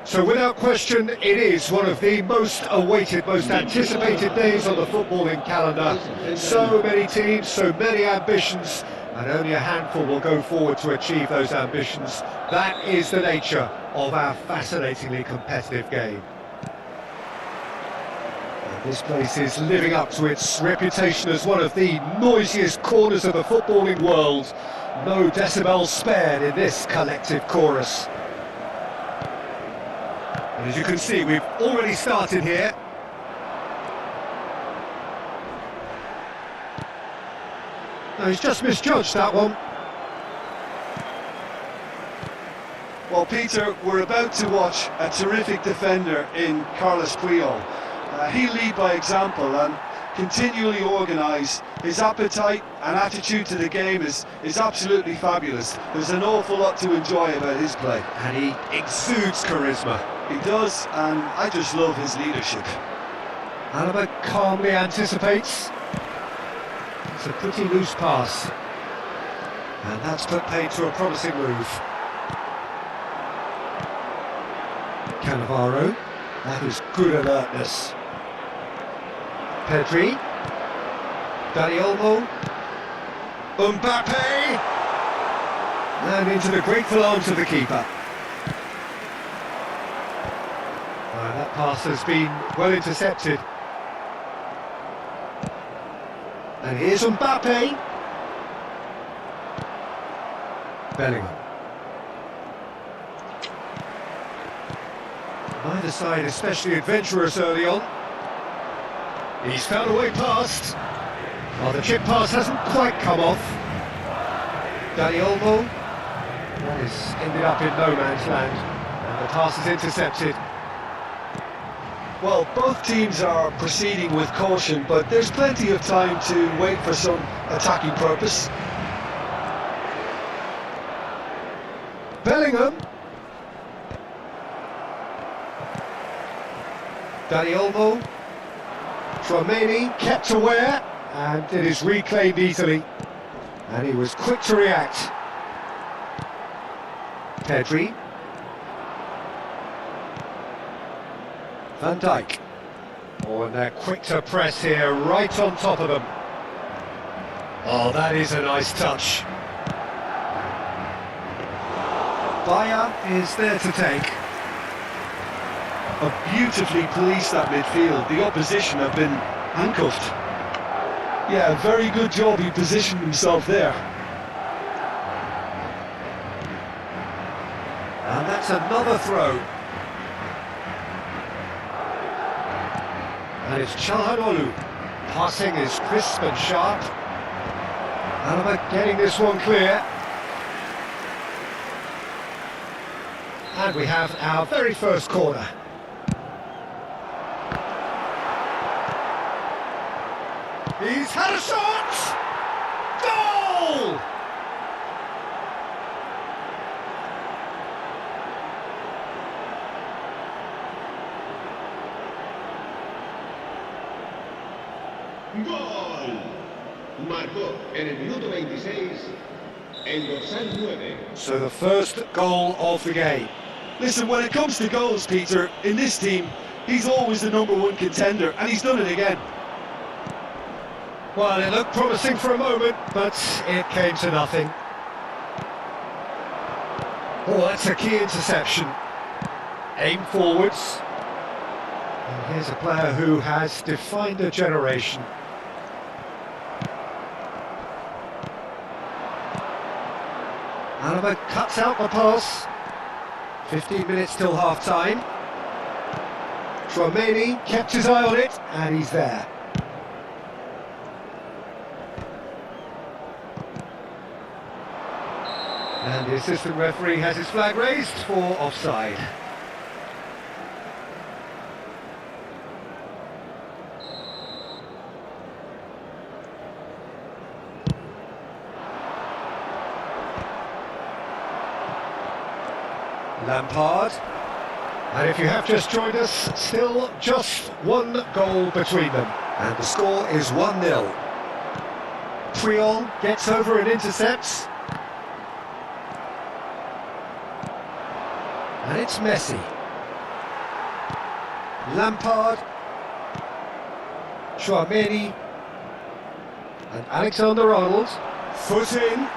So without question, it is one of the most awaited, most anticipated days on the footballing calendar. So many teams, so many ambitions, and only a handful will go forward to achieve those ambitions. That is the nature of our fascinatingly competitive game. And this place is living up to its reputation as one of the noisiest corners of the footballing world. No decibels spared in this collective chorus. And as you can see, we've already started here. No, he's just misjudged that one. Well, Peter, we're about to watch a terrific defender in Carlos Puyol. He'll lead by example and continually organise. His appetite and attitude to the game is absolutely fabulous. There's an awful lot to enjoy about his play. And he exudes charisma. He does, and I just love his leadership. Alaba calmly anticipates. It's a pretty loose pass. And that's put paid to a promising move. Cannavaro. That is good alertness. Pedri. Dani Olmo. Mbappe. And into the grateful arms of the keeper. That pass has been well intercepted. And here's Mbappe. Bellingham. Neither side especially adventurous early on. He's found a way past. Well, the chip pass hasn't quite come off. Dani Olmo. That has ended up in no man's land. And the pass is intercepted. Well, both teams are proceeding with caution, but there's plenty of time to wait for some attacking purpose. Bellingham. Dani Olmo. Tchouaméni kept aware, and it is reclaimed easily. And he was quick to react. Pedri. Van Dijk. Oh, and they're quick to press here, right on top of them. Oh, that is a nice touch. Bayer is there to take. Beautifully policed that midfield. The opposition have been handcuffed. Yeah, very good job. He positioned himself there. And that's another throw. And it's Çalhanoğlu. Passing is crisp and sharp. Alaba getting this one clear. And we have our very first corner. He's had a shot! Goal! ¡Gol! Marcó en el minuto 26, el dorsal 9. So the first goal of the game. Listen, when it comes to goals, Peter, in this team, he's always the #1 contender, and he's done it again. Well, it looked promising for a moment, but it came to nothing. Oh, that's a key interception. Aim forwards. And here's a player who has defined a generation. Alaba cuts out the pass. 15 minutes till half-time. Tchouaméni kept his eye on it, and he's there. And the assistant referee has his flag raised for offside. Lampard. And if you have just joined us, still just one goal between them. And the score is 1-0. Puyol gets over and intercepts. And it's Messi. Lampard, Chouameni, and Alexander-Arnold. Foot in.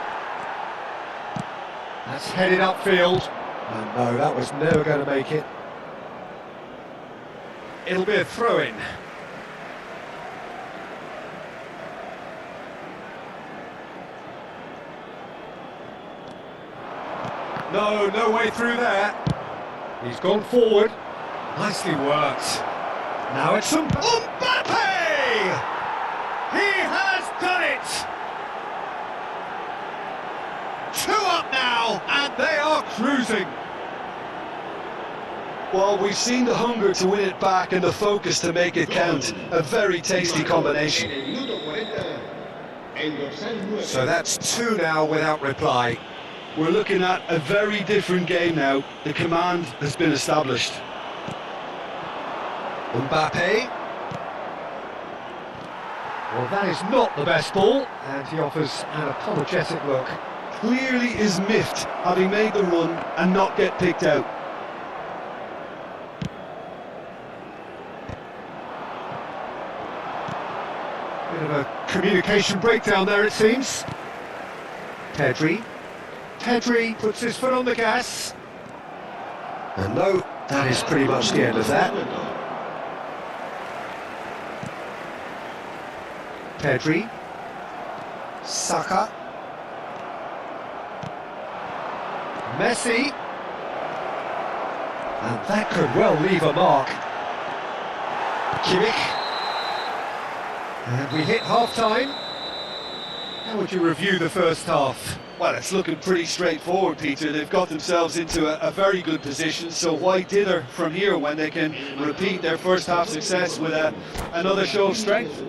That's headed upfield. And no, that was never going to make it. It'll be a throw-in. No way through there. He's gone forward. Nicely worked. Now it's Mbappe! He has done it! 2 up now, and they are cruising. Well, we've seen the hunger to win it back and the focus to make it count. A very tasty combination. So that's 2 now without reply. We're looking at a very different game now. The command has been established. Mbappe. Well, that is not the best ball, and he offers an apologetic look. Clearly is miffed, having made the run and not get picked out. Bit of a communication breakdown there, it seems. Pedri puts his foot on the gas. And no, that is pretty much the end of that. Pedri, Saka, Messi, and that could well leave a mark. Kimmich, and we hit half-time. How would you review the first half? Well, it's looking pretty straightforward, Peter. They've got themselves into a very good position, so why dither from here when they can repeat their first half success with another show of strength?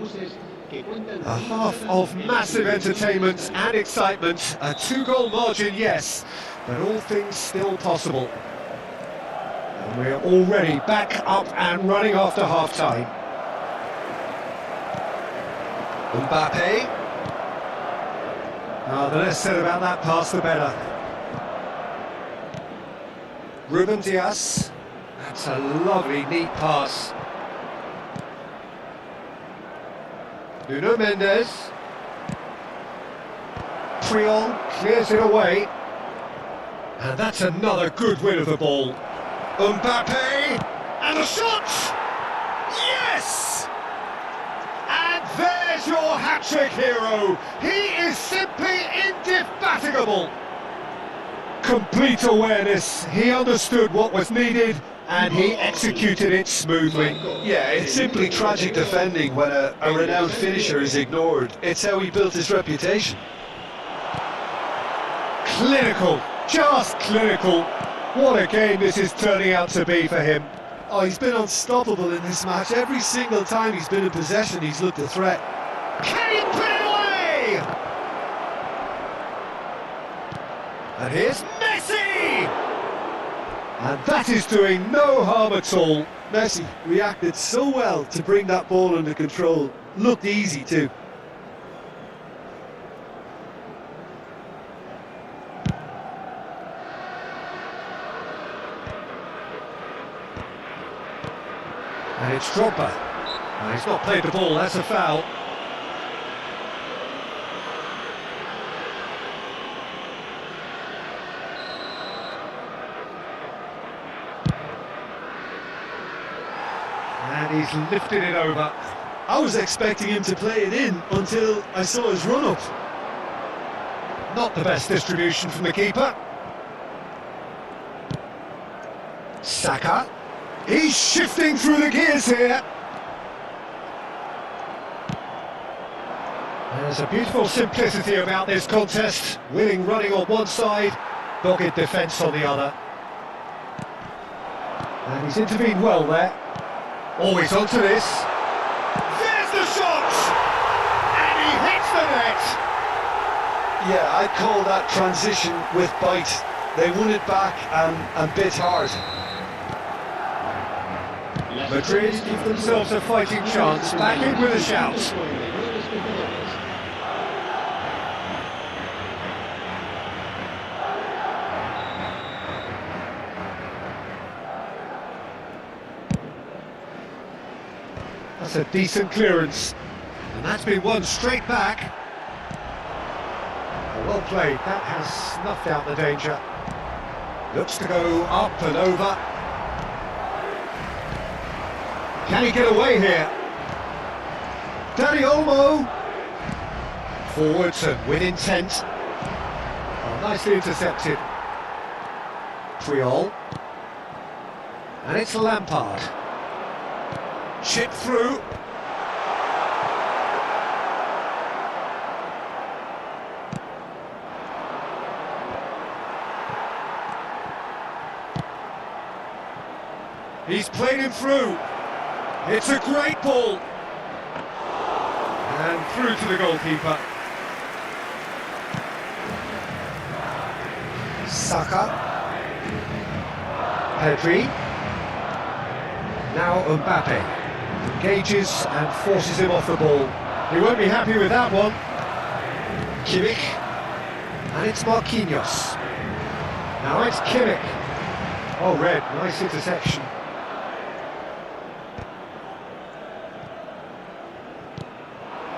A half of massive entertainment and excitement, a 2-goal margin, yes, but all things still possible. And we're already back up and running after half-time. Mbappe. The less said about that pass, the better. Ruben Dias. That's a lovely, neat pass. Nuno Mendes. Triol clears it away. And that's another good win of the ball. Mbappe! And a shot! Yes! And there's your hat-trick hero. He is simply indefatigable. Complete awareness. He understood what was needed and he executed it smoothly. Yeah, it's simply tragic defending when a renowned finisher is ignored. It's how he built his reputation. Clinical, just clinical. What a game this is turning out to be for him. Oh, he's been unstoppable in this match. Every single time he's been in possession, he's looked a threat. Can he put it away? And here's Messi! And that is doing no harm at all. Messi reacted so well to bring that ball under control. Looked easy too. And it's Drogba. And he's not played the ball, that's a foul. And he's lifted it over. I was expecting him to play it in until I saw his run-up. Not the best distribution from the keeper. Saka. He's shifting through the gears here. There's a beautiful simplicity about this contest. Willing running on one side, dogged defence on the other. And he's intervened well there. Always onto this. There's the shot! And he hits the net! Yeah, I'd call that transition with bite. They won it back and bit hard. Madrid give themselves a fighting chance, back in with a shout. That's a decent clearance. And that's been won straight back. Well played, that has snuffed out the danger. Looks to go up and over. Can he get away here? Danny Olmo! Forwards and with intent. Oh, nicely intercepted. Triol. And it's Lampard. Chip through. He's played him through. It's a great ball. And through to the goalkeeper. Saka. Pedri. Now Mbappe. Engages and forces him off the ball. He won't be happy with that one. Kimmich. And it's Marquinhos. Now it's Kimmich. Oh, red. Nice interception.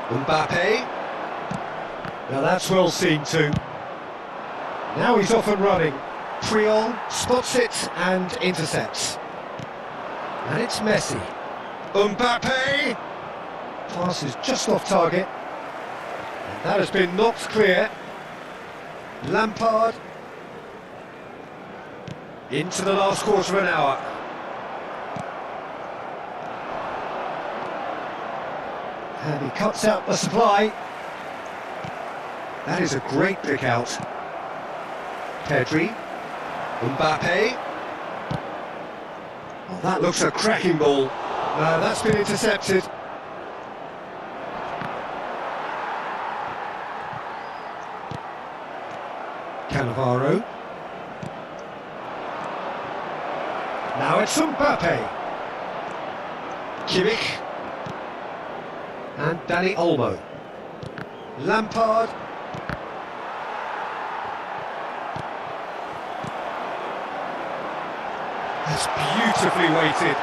Mbappe. Now that's well seen too. Now he's off and running. Triol spots it and intercepts. And it's Messi. Mbappe! Pass is just off target. And that has been knocked clear. Lampard. Into the last quarter of an hour. And he cuts out the supply. That is a great pick out. Pedri. Mbappe. Oh, that looks a cracking ball. No, that's been intercepted. Cannavaro. Now it's Mbappe. Kimmich. And Danny Olmo. Lampard. That's beautifully weighted.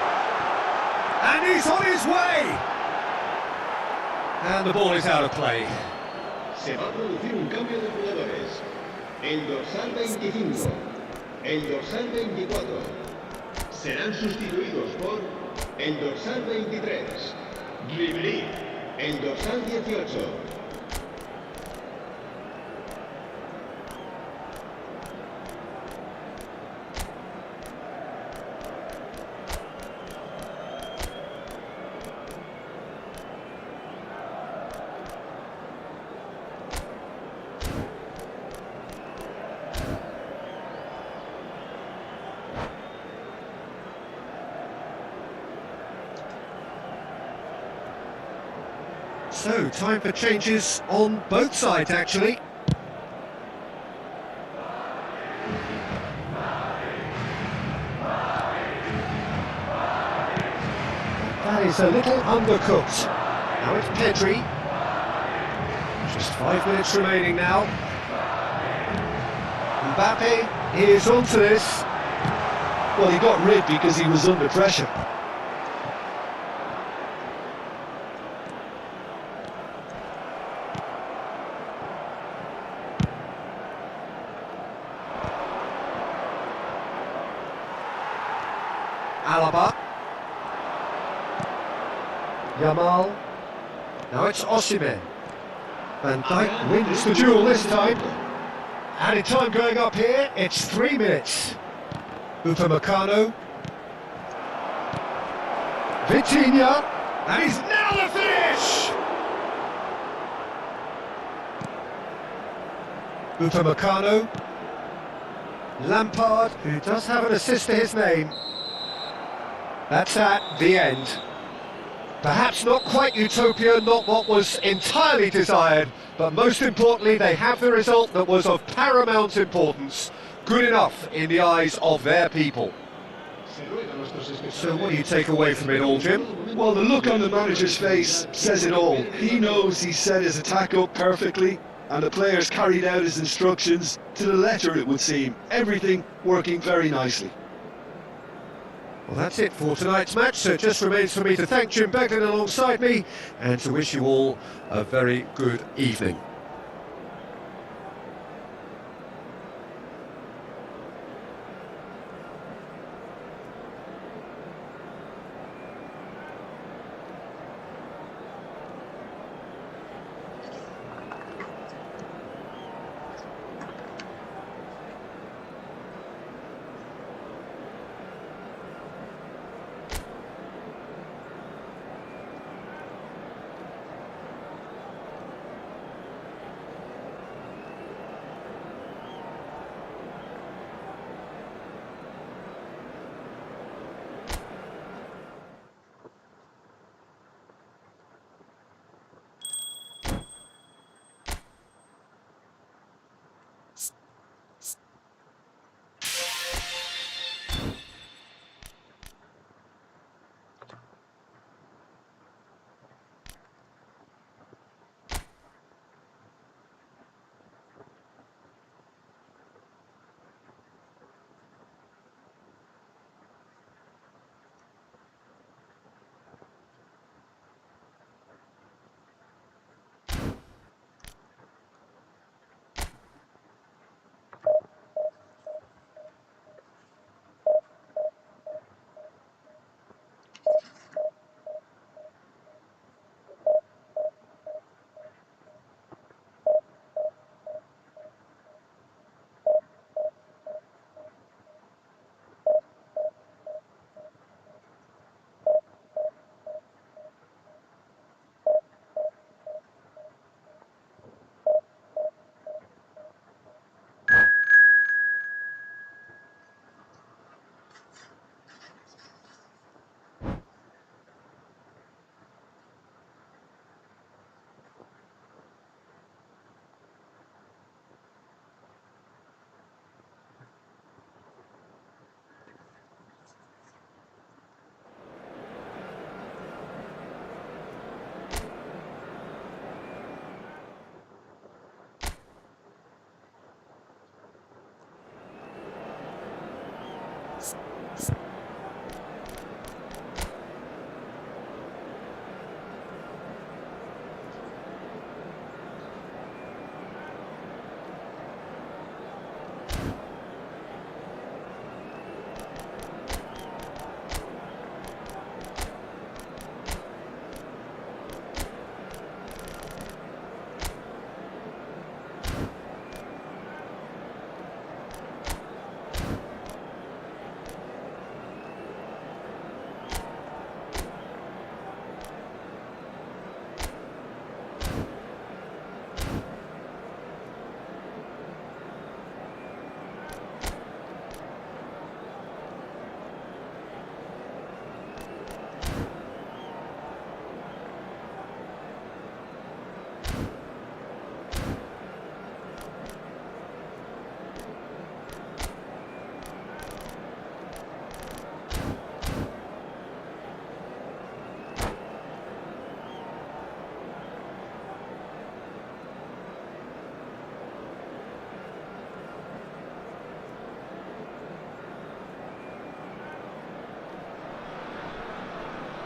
And he's on his way! And the ball is out of play. Se va a producir un cambio de jugadores. El dorsal 25, el dorsal 24 serán sustituidos por el dorsal 23, Ribéry, el dorsal 18. So, time for changes on both sides, actually. That is a little undercooked. Now it's Pedri. Just 5 minutes remaining now. Mbappe is onto this. Well, he got rid because he was under pressure. Alaba. Yamal. Now it's Osimhen. Van Dijk wins the duel this time. Added time going up here, it's 3 minutes. Upamecano. Vitinha. And he's now the finish! Upamecano. Lampard, who does have an assist to his name. That's at the end. Perhaps not quite utopia, not what was entirely desired, but most importantly they have the result that was of paramount importance. Good enough in the eyes of their people. So what do you take away from it all, Jim? Well, the look on the manager's face says it all. He knows he set his attack up perfectly, and the players carried out his instructions to the letter, it would seem. Everything working very nicely. Well, that's it for tonight's match, so it just remains for me to thank Jim Beglin alongside me and to wish you all a very good evening.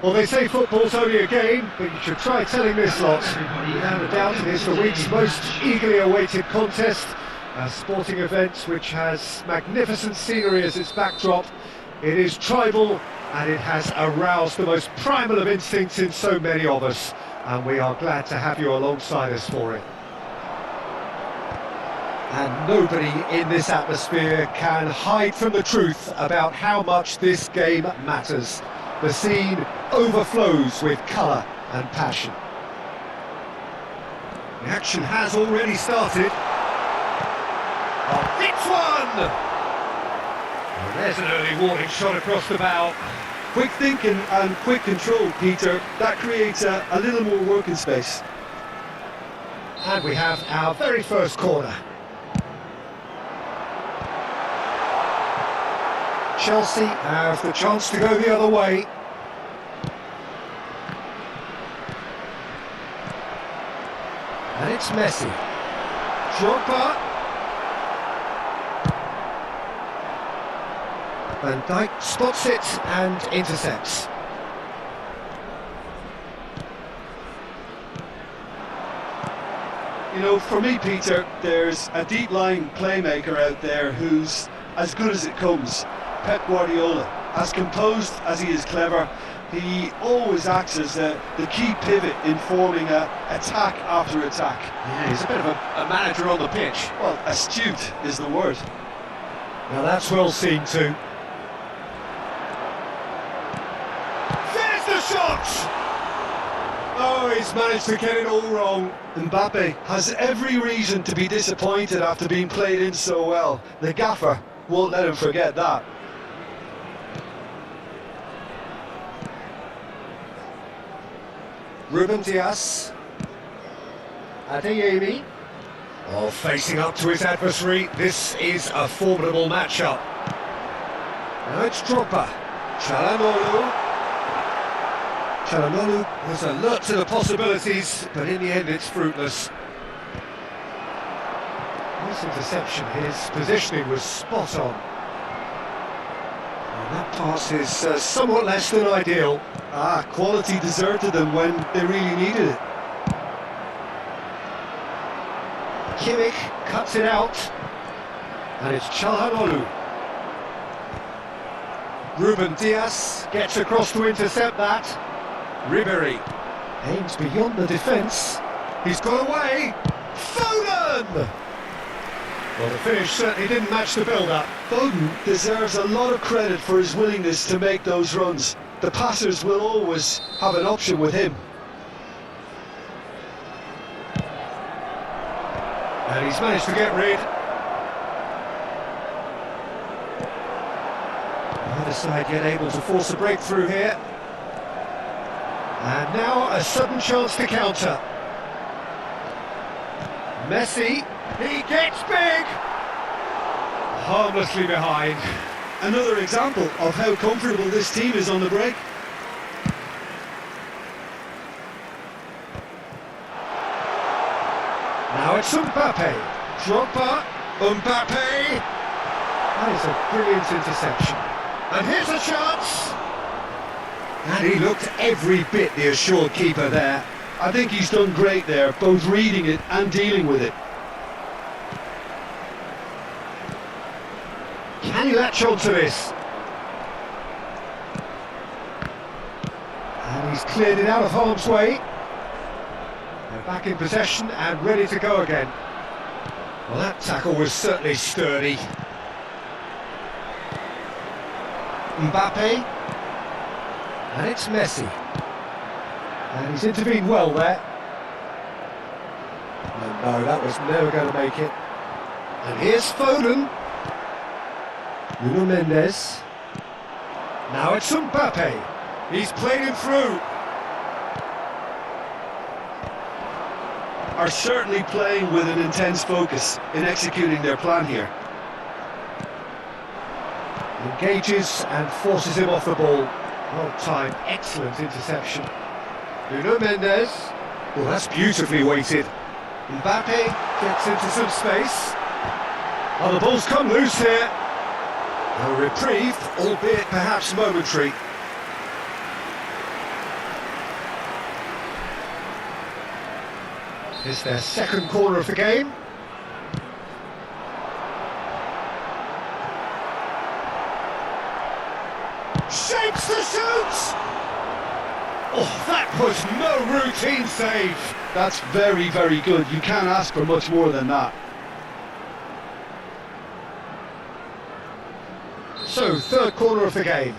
Well, they say football's only a game, but you should try telling this lot. Without a doubt, it is the week's most eagerly awaited contest, a sporting event which has magnificent scenery as its backdrop. It is tribal, and it has aroused the most primal of instincts in so many of us, and we are glad to have you alongside us for it. And nobody in this atmosphere can hide from the truth about how much this game matters. The scene overflows with colour and passion. The action has already started. Oh, it's one! Well, there's an early warning shot across the bow. Quick thinking and quick control, Peter. That creates a little more working space. And we have our very first corner. Chelsea have the chance to go the other way. And it's Messi. Drogba. Van Dijk spots it and intercepts. You know, for me, Peter, there's a deep-lying playmaker out there who's as good as it comes. Pep Guardiola. As composed as he is clever, he always acts as the key pivot in forming attack after attack. Yeah, he's a bit of a manager on the pitch. Well, astute is the word. Now that's well seen too. There's the shot! Oh, he's managed to get it all wrong. Mbappe has every reason to be disappointed after being played in so well. The gaffer won't let him forget that. Ruben Dias. Adeyemi. Oh, facing up to his adversary. This is a formidable matchup. Now it's Drogba. Çalhanoğlu. Çalhanoğlu was alert to the possibilities, but in the end it's fruitless. Nice interception. His positioning was spot on. And that pass is somewhat less than ideal. Quality deserted them when they really needed it. Kimmich cuts it out, and it's Çalhanoğlu. Ruben Dias gets across to intercept that. Ribéry aims beyond the defence. He's got away. Foden! Well, the finish certainly didn't match the build-up. Foden deserves a lot of credit for his willingness to make those runs. The passers will always have an option with him. And he's managed to get rid. Neither side yet able to force a breakthrough here. And now a sudden chance to counter. Messi, he gets big! Harmlessly behind. Another example of how comfortable this team is on the break. Now it's Mbappe. Drogba. Mbappe. That is a brilliant interception. And here's a chance. And he looked every bit the assured keeper there. I think he's done great there, both reading it and dealing with it. Can he latch on to this? And he's cleared it out of harm's way. They're back in possession and ready to go again. Well, that tackle was certainly sturdy. Mbappe. And it's Messi. And he's intervened well there. And no, that was never going to make it. And here's Foden. Nuno Mendes. Now it's Mbappe. He's played him through. Are certainly playing with an intense focus in executing their plan here. Engages and forces him off the ball. Well timed, excellent interception. Nuno Mendes. Well, that's beautifully weighted. Mbappe gets into some space. Oh, the ball's come loose here. A reprieve, albeit perhaps momentary. It's their second corner of the game. Shapes the shoot! Oh, that was no routine save. That's very, very good. You can't ask for much more than that. So, third corner of the game.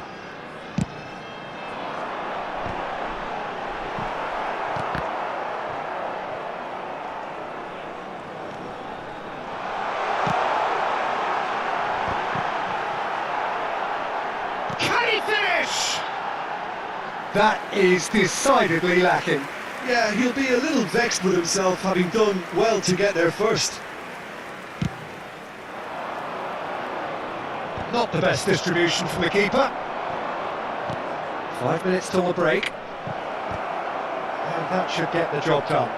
Can he finish? That is decidedly lacking. Yeah, he'll be a little vexed with himself, having done well to get there first. Not the best distribution from the keeper. 5 minutes till the break. And that should get the job done.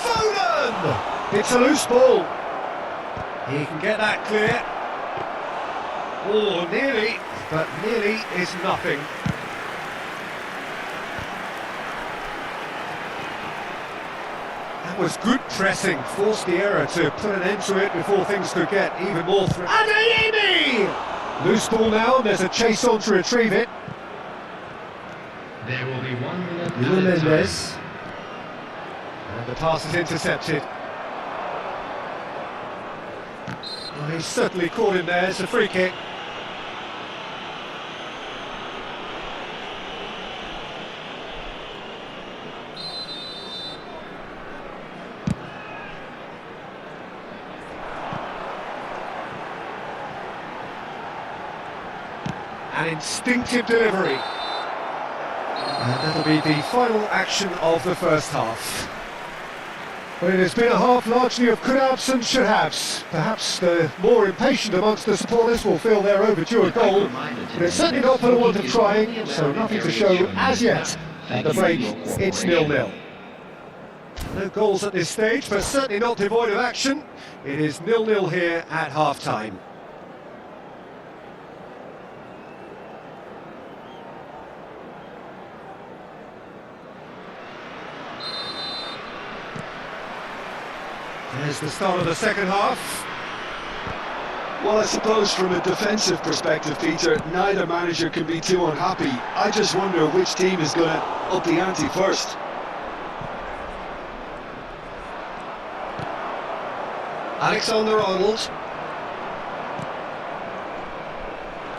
Foden! It's a loose ball. He can get that clear. Oh, nearly, but nearly is nothing. That was good pressing, forced the error to put an end to it before things could get even more Adeyemi! Loose ball now, there's a chase on to retrieve it. There will be 1 minute Nuno added time. Mendes. And the pass is intercepted. Well, he's certainly caught him there, it's a free kick. An instinctive delivery. And that'll be the final action of the first half. Well, it has been a half largely of could-haves and should-haves. Perhaps the more impatient amongst the supporters will feel they're overdue a goal, but it's certainly not for the want of trying, so nothing to show as yet. At the break, it's 0-0. No goals at this stage, but certainly not devoid of action. It is 0-0 here at half-time. There's the start of the second half. Well, I suppose from a defensive perspective, Peter, neither manager can be too unhappy. I just wonder which team is going to up the ante first. Alexander-Arnold.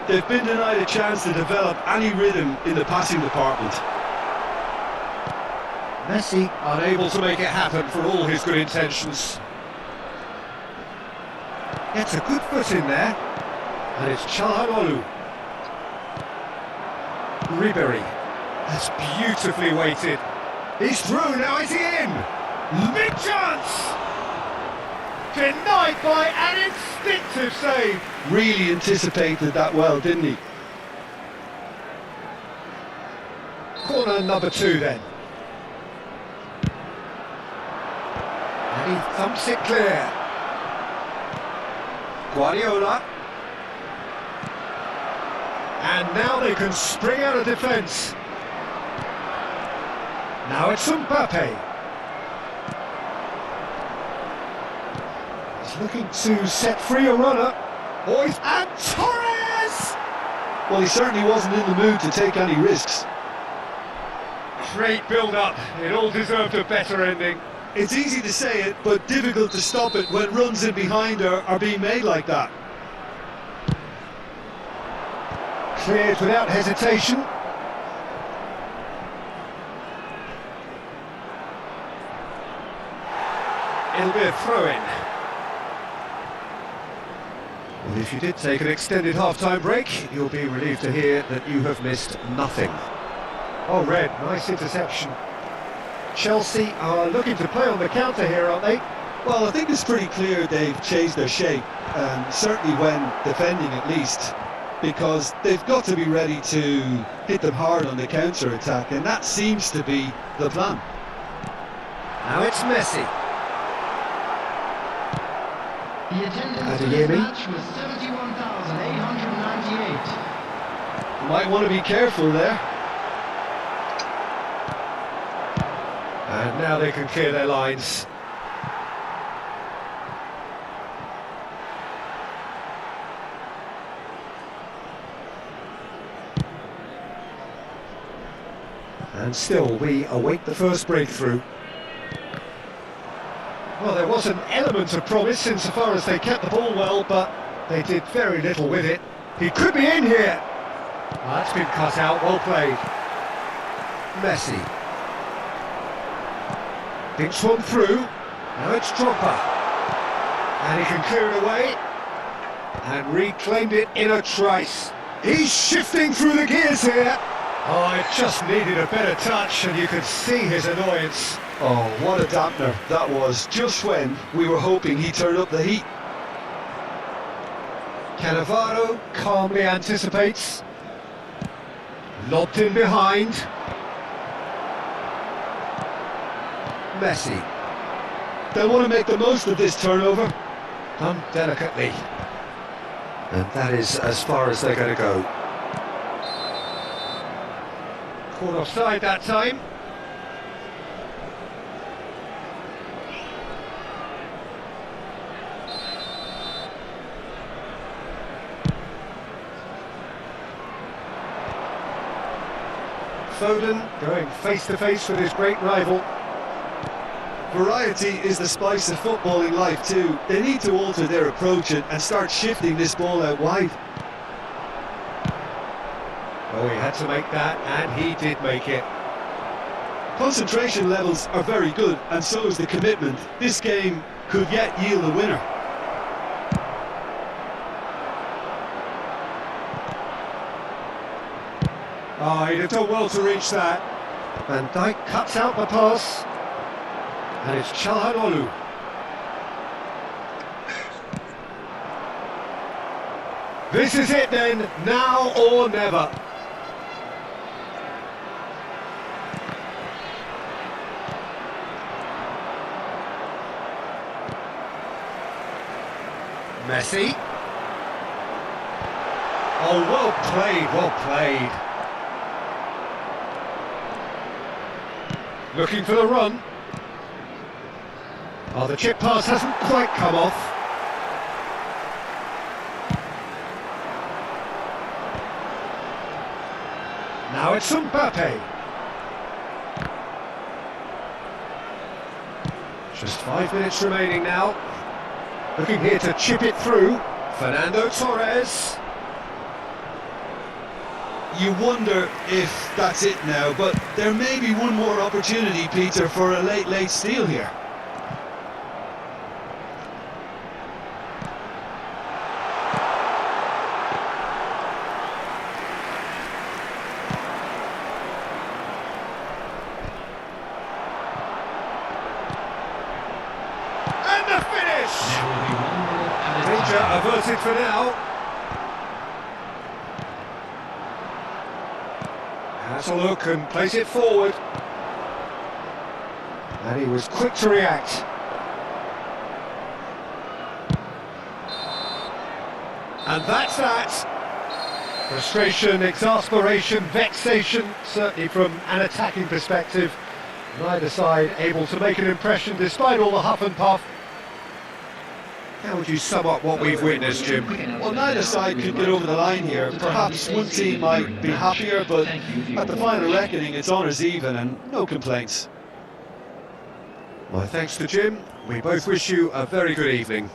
They've been denied a chance to develop any rhythm in the passing department. Messi unable to make it happen for all his good intentions. Gets a good foot in there, and it's Çalhanoğlu. Ribery, that's beautifully weighted. He's through, now is he in? Big chance! Denied by an instinctive save. Really anticipated that well, didn't he? Corner number 2 then. And he thumps it clear. Guardiola. And now they can spring out of defence. Now it's Mbappe. He's looking to set free a runner. And Torres! Well, he certainly wasn't in the mood to take any risks. Great build-up. It all deserved a better ending. It's easy to say it, but difficult to stop it when runs in behind are being made like that. Cleared without hesitation. It'll be a throw-in. Well, if you did take an extended half-time break, you'll be relieved to hear that you have missed nothing. Oh, Red, nice interception. Chelsea are looking to play on the counter here, aren't they? Well, I think it's pretty clear they've changed their shape, certainly when defending at least, because they've got to be ready to hit them hard on the counter-attack, and that seems to be the plan. Now it's Messi. The attendance for this match was 71,898. Might want to be careful there. And now they can clear their lines. And still, we await the first breakthrough. Well, there was an element of promise insofar as they kept the ball well, but they did very little with it. He could be in here. Well, that's been cut out, well played. Messi. Thinks one through. Now it's Drogba. And he can clear it away. And reclaimed it in a trice. He's shifting through the gears here. Oh, it just needed a better touch, and you could see his annoyance. Oh, what a dampener that was, just when we were hoping he'd turn up the heat. Cannavaro calmly anticipates. Lobbed in behind. Messi. They'll want to make the most of this turnover. Done delicately. And that is as far as they're going to go. Caught offside that time. Foden going face to face with his great rival. Variety is the spice of footballing life too. They need to alter their approach and start shifting this ball out wide. Oh, he had to make that, and he did make it. Concentration levels are very good, and so is the commitment. This game could yet yield a winner. Oh, he'd have done well to reach that. Van Dijk cuts out the pass. And it's Çalhanoğlu. This is it then, now or never. Messi. Oh, well played, well played. Looking for the run. Oh, the chip pass hasn't quite come off. Now it's Mbappe. Just 5 minutes remaining now. Looking here to chip it through. Fernando Torres. You wonder if that's it now, but there may be one more opportunity, Peter, for a late steal here. And the finish! Danger averted for now. Has a look and plays it forward. And he was quick to react. And that's that. Frustration, exasperation, vexation, certainly from an attacking perspective. Neither side able to make an impression despite all the huff and puff. How would you sum up what we've witnessed, Jim? Well, neither side could get over the line here. Perhaps one team might be happier, but at the final reckoning, it's honours even and no complaints. My thanks to Jim. We both wish you a very good evening.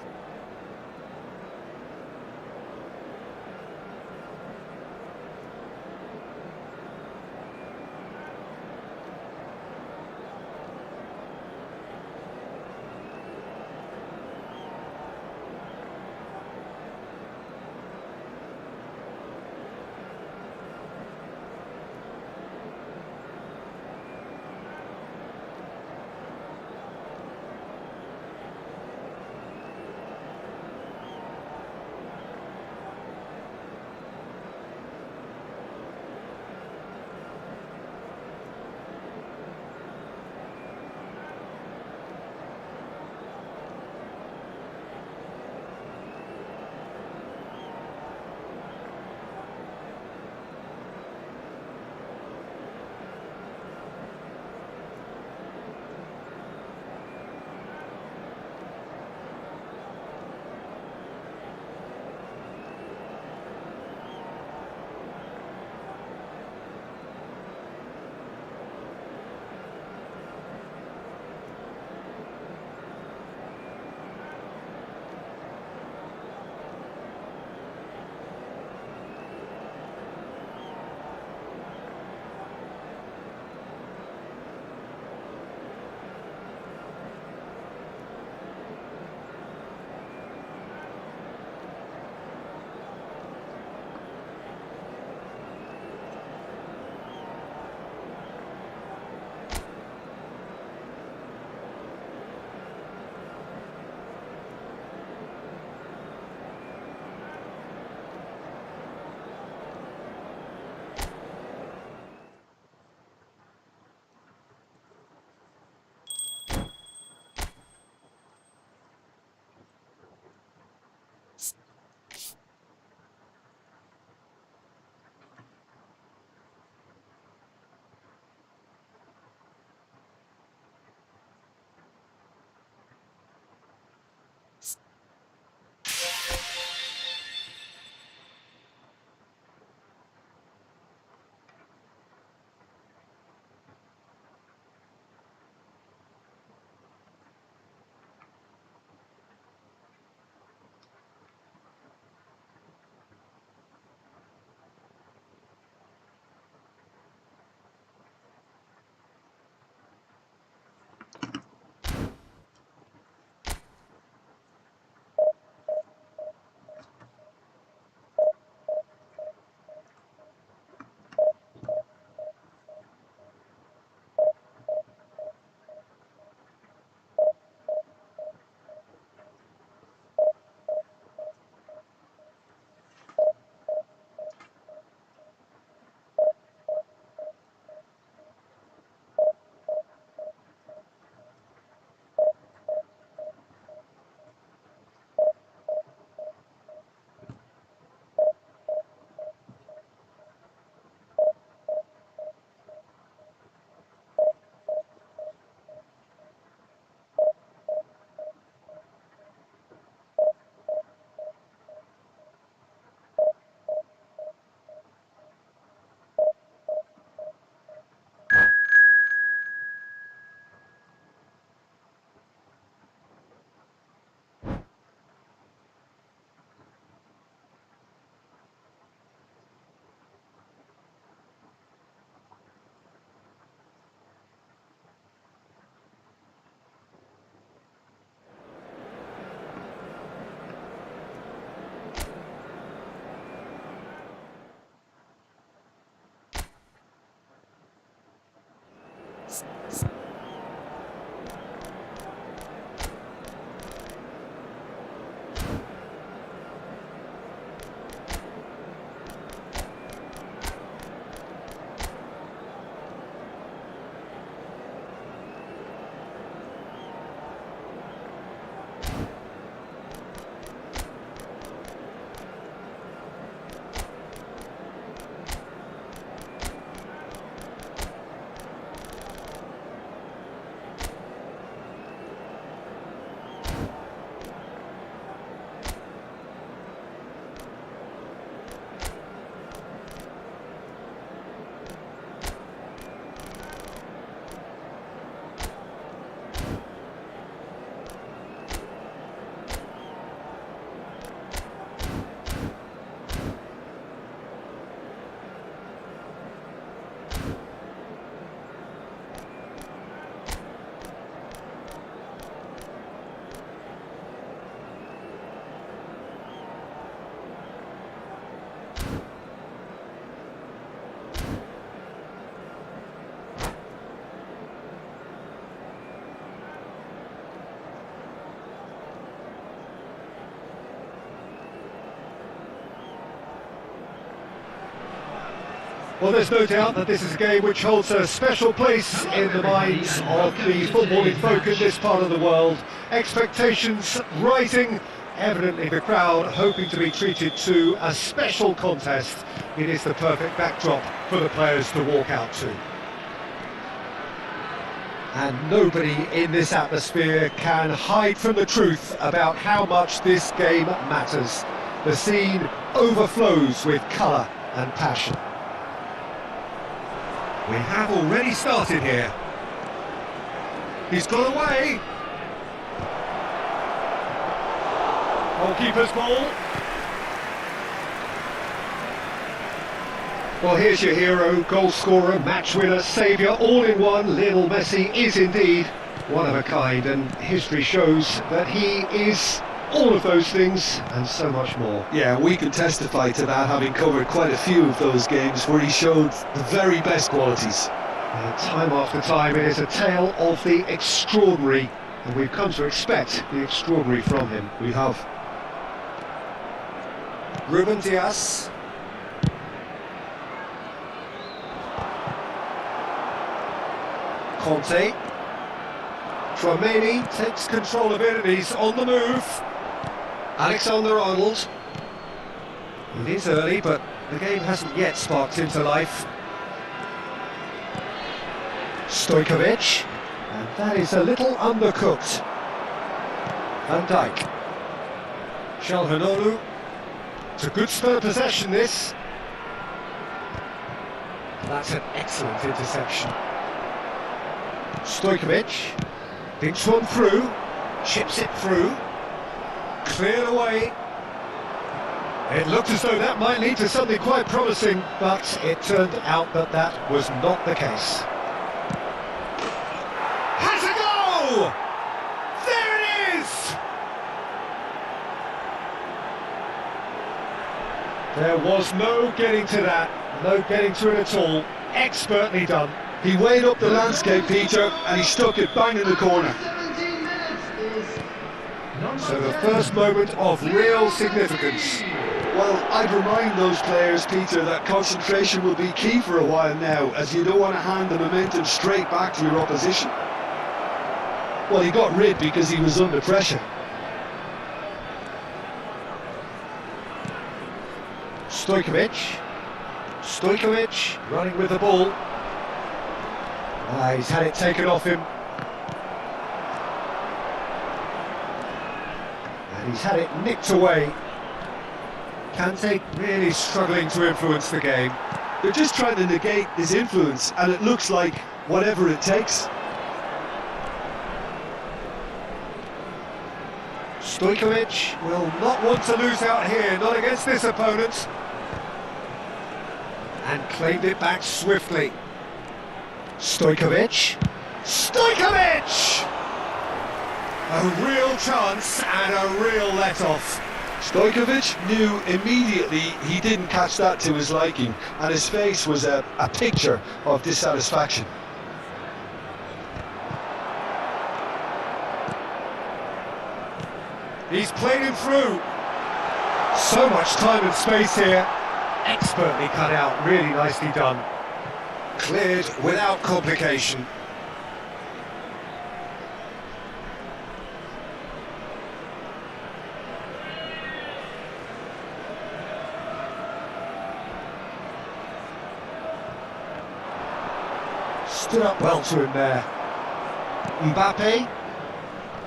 Well, there's no doubt that this is a game which holds a special place in the minds of the footballing folk in this part of the world. Expectations rising, evidently the crowd hoping to be treated to a special contest. It is the perfect backdrop for the players to walk out to. And nobody in this atmosphere can hide from the truth about how much this game matters. The scene overflows with colour and passion. We have already started here. He's got away. Goalkeeper's ball. Well, here's your hero, goal scorer, match winner, saviour, all in one. Lionel Messi is indeed one of a kind, and history shows that he is all of those things and so much more. Yeah, we can testify to that, having covered quite a few of those games where he showed the very best qualities. And time after time, it is a tale of the extraordinary, and we've come to expect the extraordinary from him. We have. Ruben Dias. Conte. Tchouaméni takes control of it and he's on the move. Alexander-Arnold. It is early, but the game hasn't yet sparked into life. Stojkovic, and that is a little undercooked. Van Dijk. Çalhanoğlu. It's a good spur possession, this. That's an excellent interception. Stojkovic thinks one through, chips it through, cleared away. It looked as though that might lead to something quite promising, but it turned out that that was not the case. Has a go! There it is! There was no getting to that, no getting to it at all. Expertly done. He weighed up the landscape, Peter, and he stuck it bang in the corner. So the first moment of real significance. Well, I'd remind those players, Peter, that concentration will be key for a while now, as you don't want to hand the momentum straight back to your opposition. Well, he got rid because he was under pressure. Stojkovic running with the ball. He's had it taken off him. And he's had it nicked away. Kante really struggling to influence the game. They're just trying to negate his influence, and it looks like whatever it takes. Stojkovic will not want to lose out here, not against this opponent. And claimed it back swiftly. Stojkovic! A real chance and a real let-off. Stojkovic knew immediately he didn't catch that to his liking, and his face was a picture of dissatisfaction. He's played him through. So much time and space here. Expertly cut out, really nicely done. Cleared without complication. Stood up well to him there. Mbappe.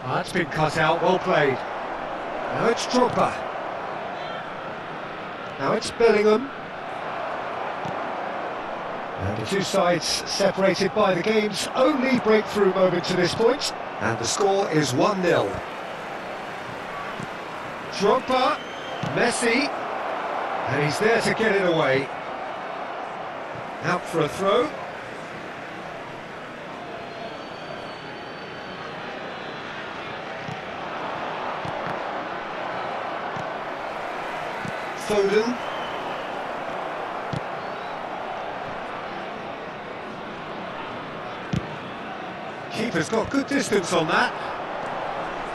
That's been cut out, well played. Now it's Drogba. Now it's Bellingham. And the two sides separated by the game's only breakthrough moment to this point. And the score is 1-0. Drogba, Messi, and he's there to get it away. Out for a throw. Foden. Keeper's got good distance on that.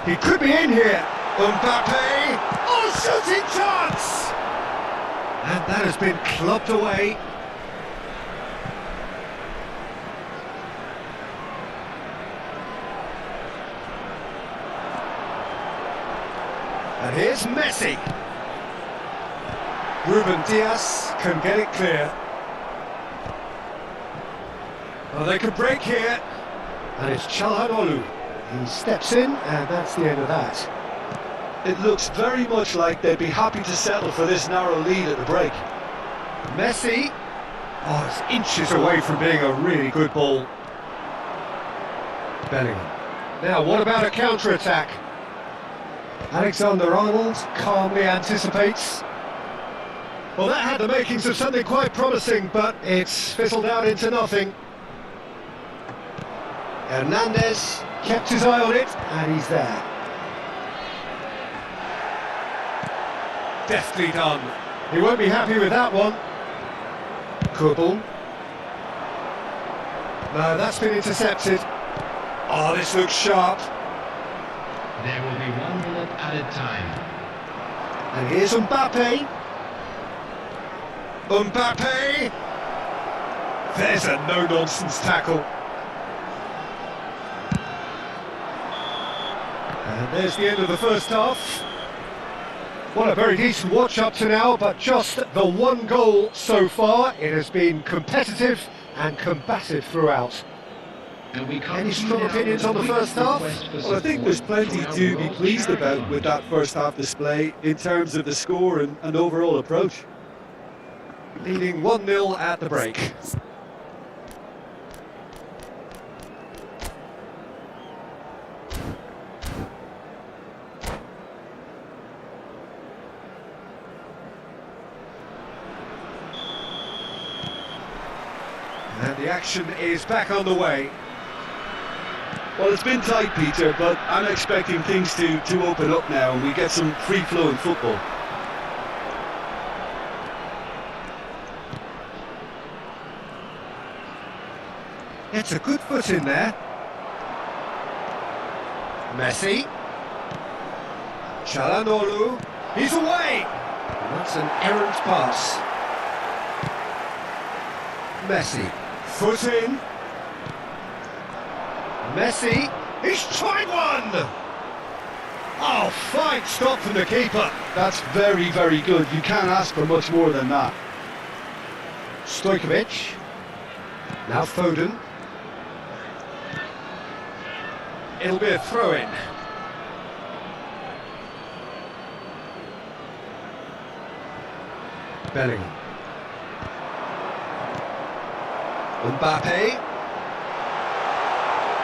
He could be in here. Mbappe. Oh, shooting chance! And that has been clubbed away. And here's Messi. Ruben Diaz can get it clear. Well, they can break here. And it's Çalhanoğlu. He steps in, and that's the end of that. It looks very much like they'd be happy to settle for this narrow lead at the break. Messi. Oh, it's inches away from being a really good ball. Bellingham. Now, what about a counter-attack? Alexander-Arnold calmly anticipates. Well, that had the makings of something quite promising, but it's fizzled out into nothing. Hernandez kept his eye on it, and he's there. Deftly done. He won't be happy with that one. Kubel. No, that's been intercepted. Oh, this looks sharp. There will be 1 minute added time. And here's Mbappe. Mbappe! There's a no-nonsense tackle. And there's the end of the first half. Well, a very decent watch up to now, but just the one goal so far. It has been competitive and combative throughout. Any strong opinions on the first half? Well, I think there's plenty to be pleased about with that first half display in terms of the score and overall approach. Leading 1-0 at the break. And the action is back on the way. Well, it's been tight, Peter, but I'm expecting things to open up now and we get some free-flowing football. It's a good foot in there. Messi. Çalhanoğlu. He's away! And that's an errant pass. Messi. Foot in. Messi. He's tried one! Oh, fine stop from the keeper. That's very, very good. You can't ask for much more than that. Stojkovic. Now Foden. It'll be a throw-in. Bellingham. Mbappe.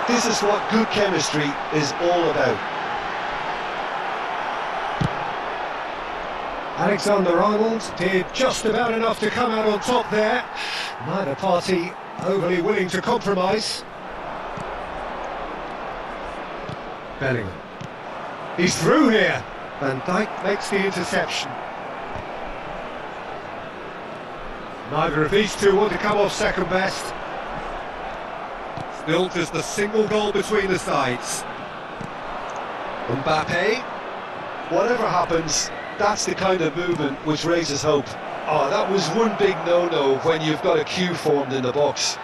This is what good chemistry is all about. Alexander-Arnold did just about enough to come out on top there. Neither party overly willing to compromise. Bellingham. He's through here. Van Dijk makes the interception. Neither of these two want to come off second best. Still just a single goal between the sides. Mbappe. Whatever happens, that's the kind of movement which raises hope. Oh, that was one big no-no when you've got a queue formed in the box.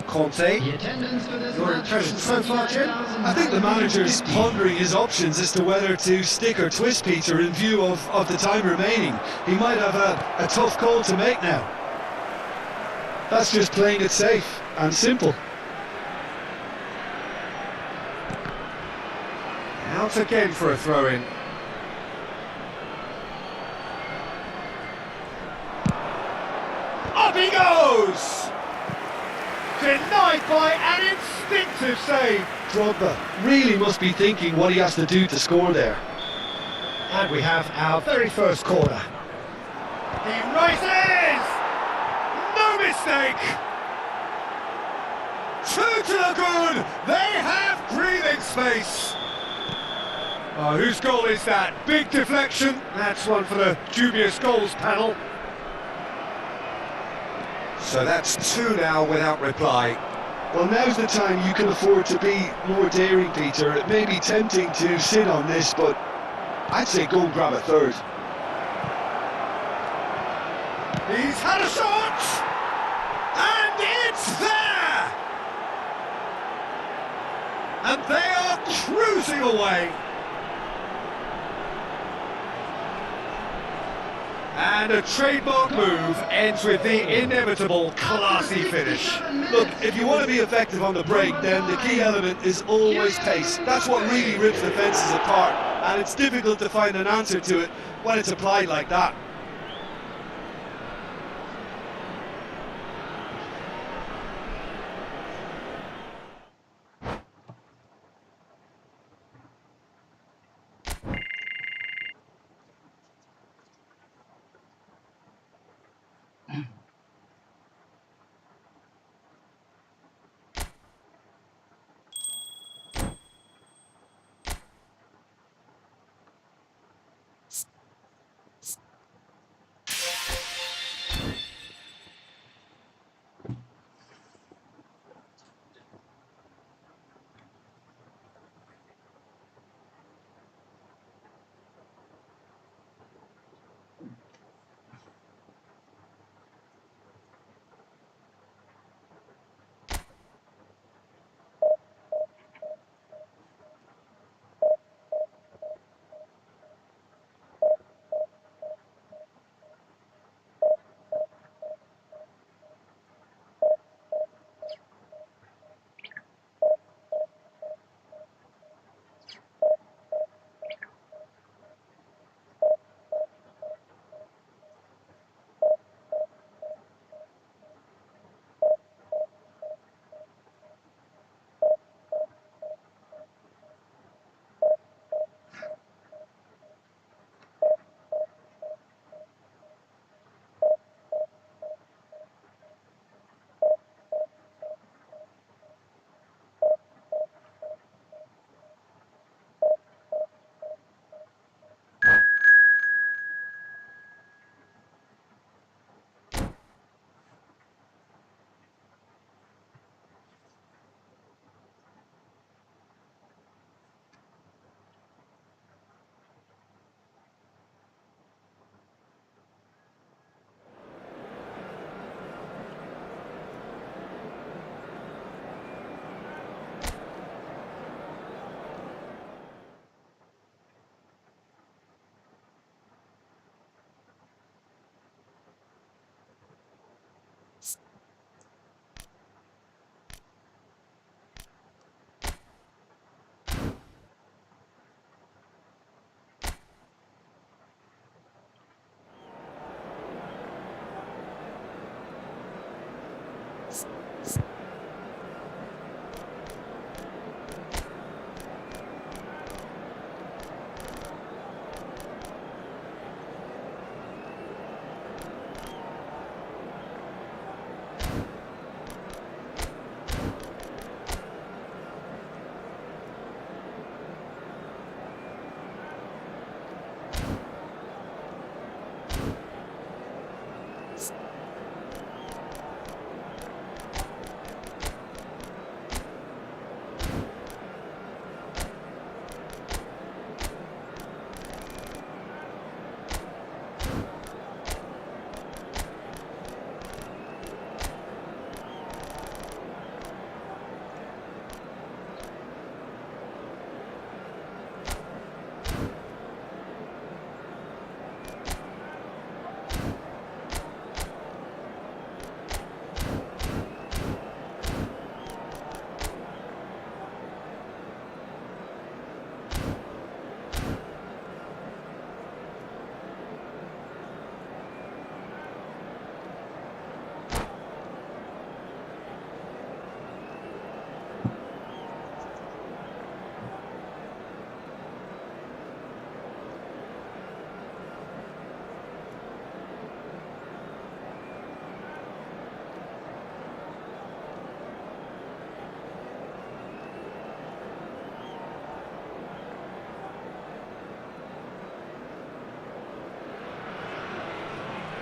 Conte, your impression so far, Jim? I think the manager's pondering his options as to whether to stick or twist Peter in view of the time remaining. He might have a tough call to make now. That's just playing it safe and simple. Out again for a throw-in. Up he goes! Denied by an instinctive save. Drogba really must be thinking what he has to do to score there. And we have our very first corner. He races! No mistake! Two to the good! They have breathing space! Oh, whose goal is that? Big deflection. That's one for the dubious goals panel. So that's two now without reply. Well, now's the time you can afford to be more daring, Peter. It may be tempting to sit on this, but I'd say go and grab a third. He's had a shot! And And they are cruising away. And a trademark move ends with the inevitable classy finish. Look, if you want to be effective on the break, then the key element is always pace. That's what really rips defences apart, and it's difficult to find an answer to it when it's applied like that.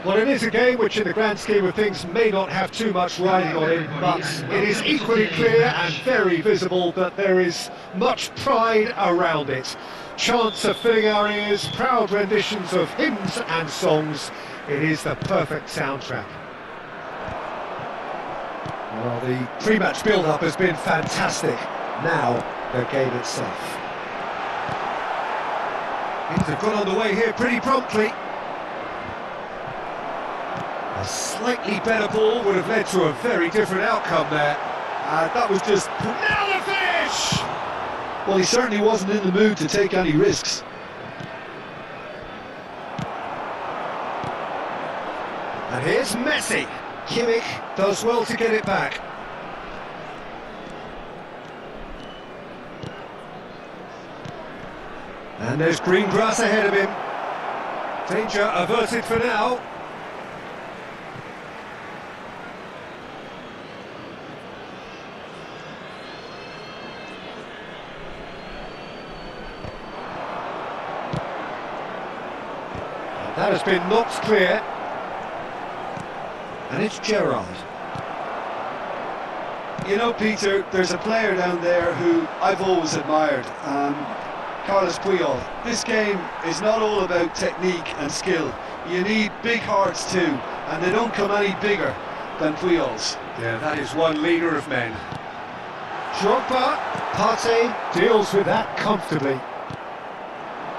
Well, it is a game which in the grand scheme of things may not have too much riding on it, but it is equally clear and very visible that there is much pride around it. Chants are filling our ears, proud renditions of hymns and songs. It is the perfect soundtrack. Well, the pre-match build-up has been fantastic. Now, the game itself. Things have got on the way here pretty promptly. A slightly better ball would have led to a very different outcome there. That was just... Now the finish! Well, he certainly wasn't in the mood to take any risks. And here's Messi. Kimmich does well to get it back. And there's green grass ahead of him. Danger averted for now. And that has been knocked clear. And it's Gerrard. You know, Peter, there's a player down there who I've always admired, Carlos Puyol. This game is not all about technique and skill. You need big hearts too, and they don't come any bigger than Puyol's. Yeah, that is one leader of men. Drogba, Partey deals with that comfortably.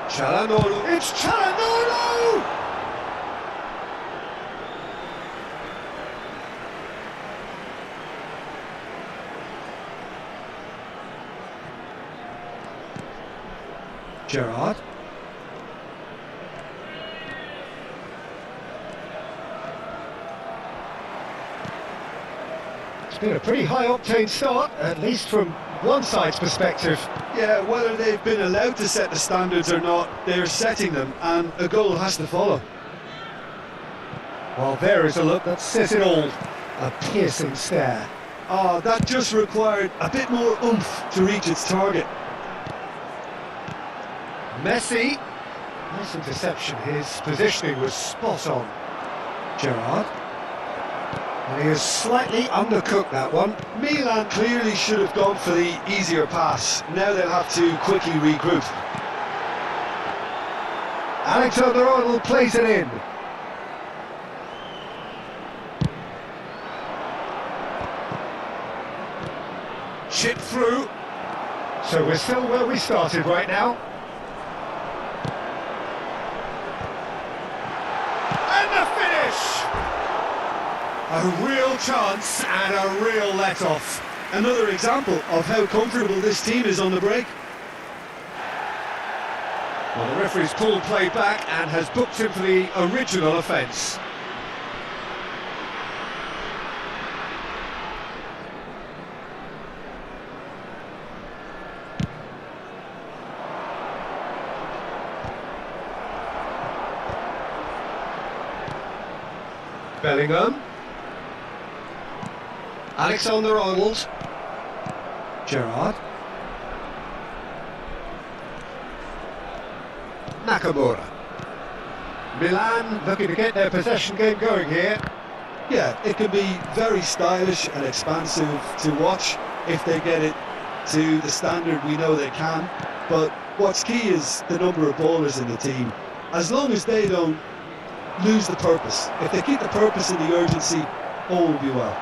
Çalhanoğlu, it's Çalhanoğlu! Gerrard. It's been a pretty high-octane start, at least from one side's perspective. Yeah, whether they've been allowed to set the standards or not, they're setting them, and a goal has to follow. Well, there is a look that says it all. A piercing stare. Oh, that just required a bit more oomph to reach its target. Messi. Nice interception. His positioning was spot on. Gerrard. And he has slightly undercooked that one. Milan clearly should have gone for the easier pass. Now they'll have to quickly regroup. Alexander-Arnold plays it in. Chip through. So we're still where we started right now. And the finish! A real chance and a real let-off. Another example of how comfortable this team is on the break. Well, the referee's called play back and has booked him for the original offence. Bellingham. Alexander-Arnold. Gerrard. Nakamura. Milan looking to get their possession game going here. Yeah, it can be very stylish and expansive to watch if they get it to the standard we know they can. But what's key is the number of ballers in the team. As long as they don't lose the purpose. If they keep the purpose and the urgency, all will be well.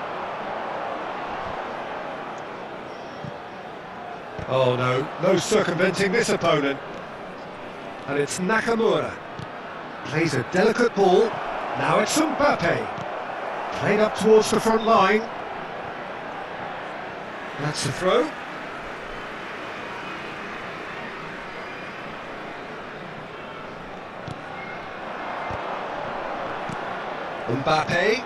Oh no, no circumventing this opponent. And it's Nakamura. Plays a delicate ball. Now it's Mbappe. Played up towards the front line. That's the throw. Mbappe.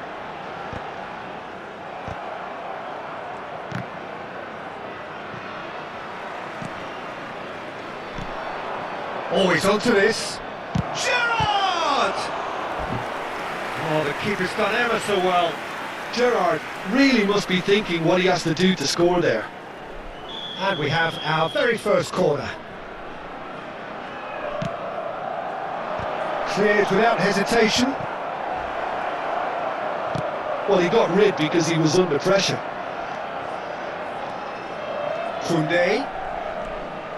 Always onto this. Gerrard! Oh, the keeper's done ever so well. Gerrard really must be thinking what he has to do to score there. And we have our very first corner. Cleared without hesitation. Well, he got rid because he was under pressure. Koundé.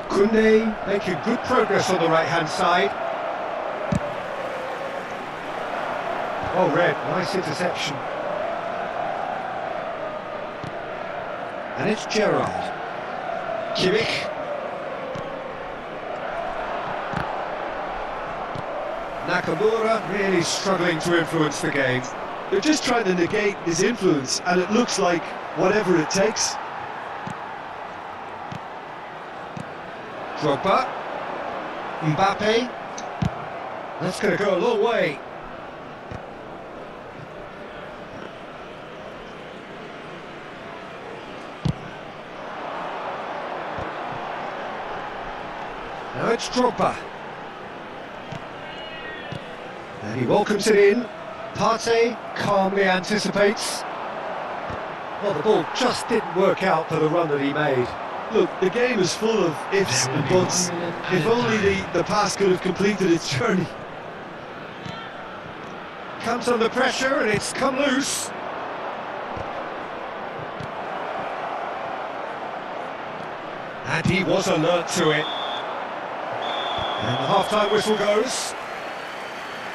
Koundé making good progress on the right-hand side. Oh, red, nice interception. And it's Gerrard. Kimmich. Nakamura really struggling to influence the game. They're just trying to negate his influence, and it looks like whatever it takes. Drogba. Mbappe. That's going to go a long way. Now it's Drogba. And he welcomes it in. Partey calmly anticipates. Well, the ball just didn't work out for the run that he made. Look, the game is full of ifs and buts. If only the pass could have completed its journey. Comes under pressure and it's come loose. And he was alert to it. And the half-time whistle goes.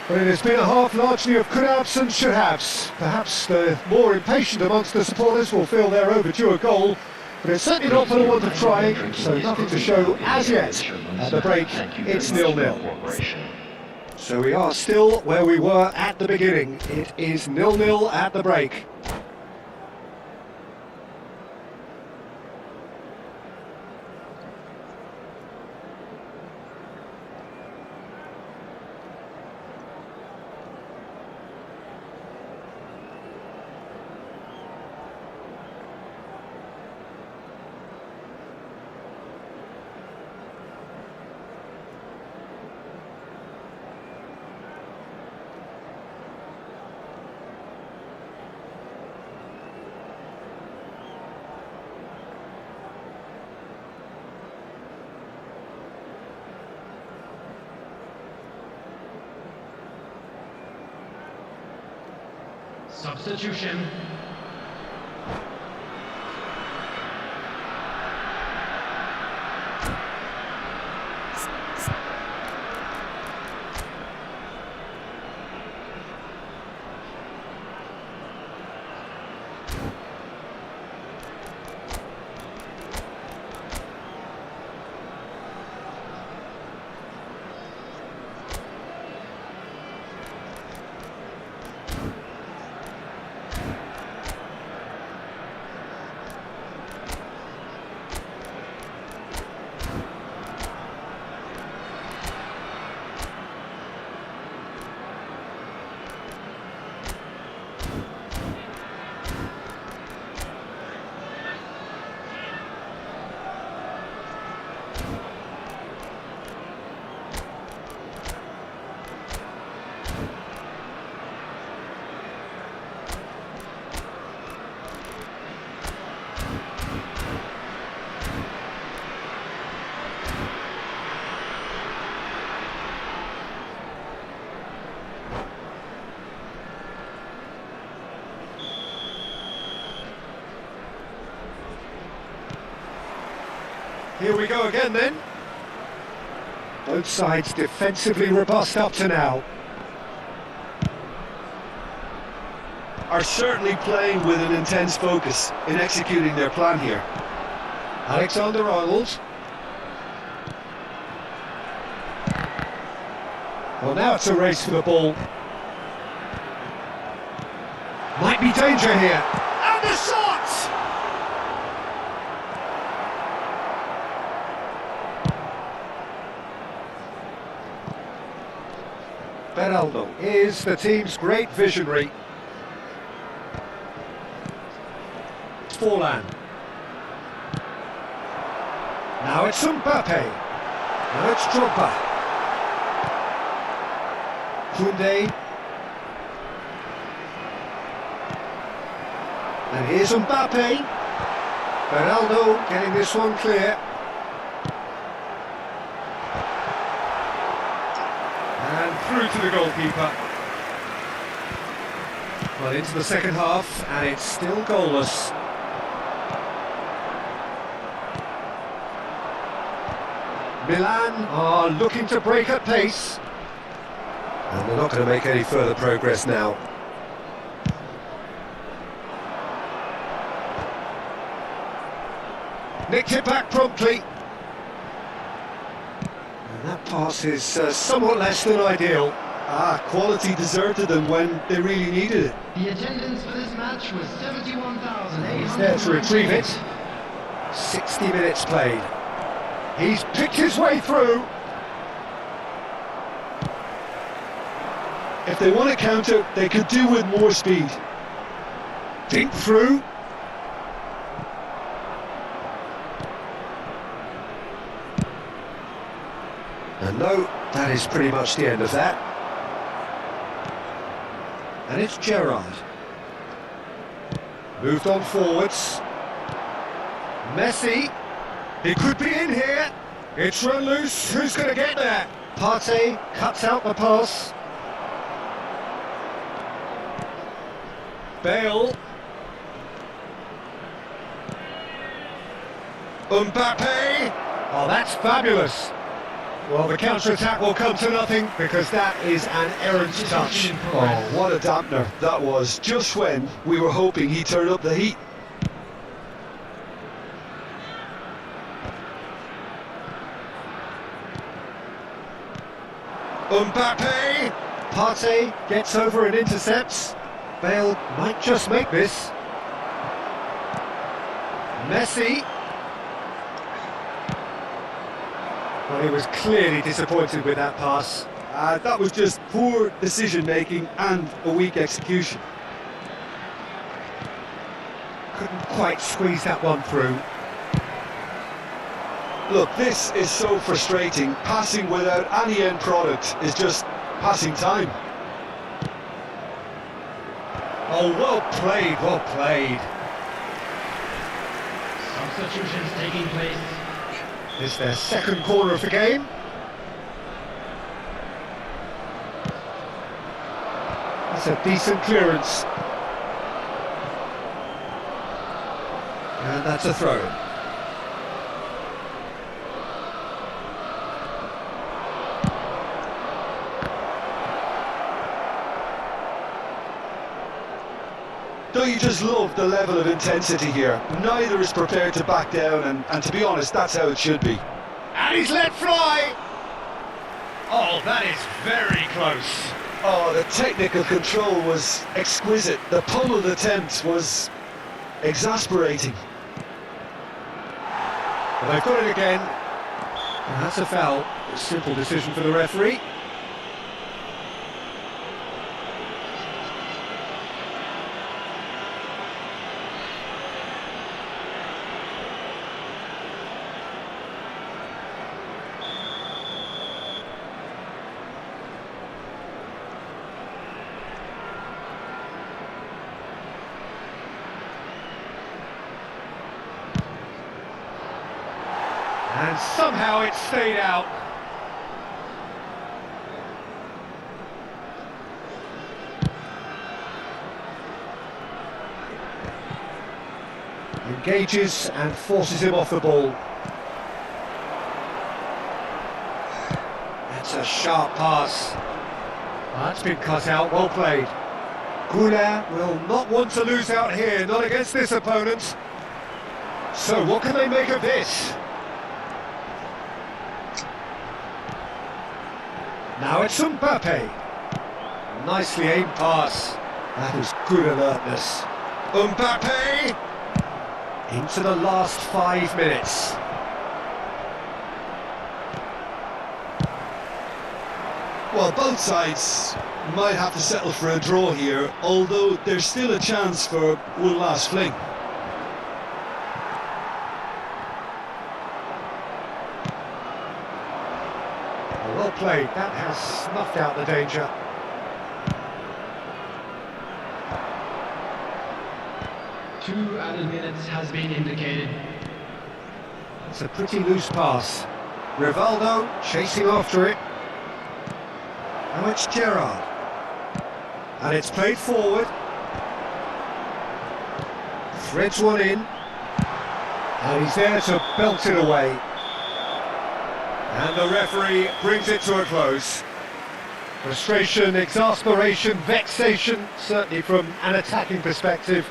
But it has been a half largely of could-haves and should-haves. Perhaps the more impatient amongst the supporters will feel they're overdue a goal, but it's certainly not for the want of trying, so nothing to show as yet. At the break, it's 0-0. So we are still where we were at the beginning. It is 0-0 at the break. Substitution. Here we go again then. Both sides defensively robust up to now. Are certainly playing with an intense focus in executing their plan here. Alexander-Arnold. Well, now it's a race for the ball. Might be danger here. And the shot! Beraldo is the team's great visionary. Forlan. Now it's Mbappe. Now it's Drogba. Koundé. And here's Mbappe. Beraldo getting this one clear. And through to the goalkeeper. Well, into the second half, and it's still goalless. Milan are looking to break at pace. And they're not going to make any further progress now. Nicked it back promptly. And that pass is somewhat less than ideal. Quality deserted them when they really needed it. The attendance for this match was 71,800. He's there to retrieve it. 60 minutes played. He's picked his way through. If they want to counter, they could do with more speed. Deep through. And no, that is pretty much the end of that. And it's Gerrard. Moved on forwards. Messi. He could be in here. It's run loose. Who's going to get there? Partey cuts out the pass. Bale. Mbappe. Oh, that's fabulous. Well, the counter-attack will come to nothing because that is an errant touch. Oh, what a dampener that was, just when we were hoping he'd turn up the heat. Mbappe. Partey gets over and intercepts. Bale might just make this. Messi. Well, he was clearly disappointed with that pass. That was just poor decision-making and a weak execution. Couldn't quite squeeze that one through. Look, this is so frustrating. Passing without any end product is just passing time. Oh, well played, well played. Substitutions taking place. It's their second corner of the game. That's a decent clearance. And that's a throw. Don't you just love the level of intensity here? Neither is prepared to back down, and to be honest, that's how it should be. And he's let fly! Oh, that is very close. Oh, the technical control was exquisite. The pummeled attempt was exasperating. Well, they've got it again. And that's a foul. A simple decision for the referee. And somehow it stayed out. Engages and forces him off the ball. That's a sharp pass. That's been cut out, well played. Goulart will not want to lose out here, not against this opponent. So what can they make of this? Now it's Mbappe. Nicely aimed pass. That is good alertness. Mbappe! Into the last 5 minutes. Well, both sides might have to settle for a draw here, although there's still a chance for one last fling. Well played, that has snuffed out the danger. Two added minutes has been indicated. It's a pretty loose pass. Rivaldo chasing after it. Now it's Gerrard. And it's played forward. Threads one in. And he's there to belt it away. And the referee brings it to a close. Frustration, exasperation, vexation, certainly from an attacking perspective.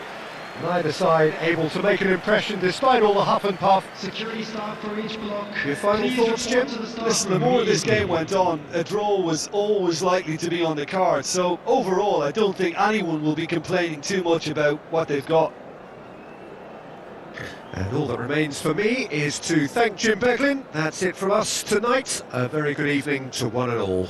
Neither side able to make an impression despite all the huff and puff. Security staff for each block. Your final Please thoughts, report Jim? to the staff Listen, the room more this immediately. game went on, a draw was always likely to be on the card. So overall, I don't think anyone will be complaining too much about what they've got. And all that remains for me is to thank Jim Beglin. That's it from us tonight. A very good evening to one and all.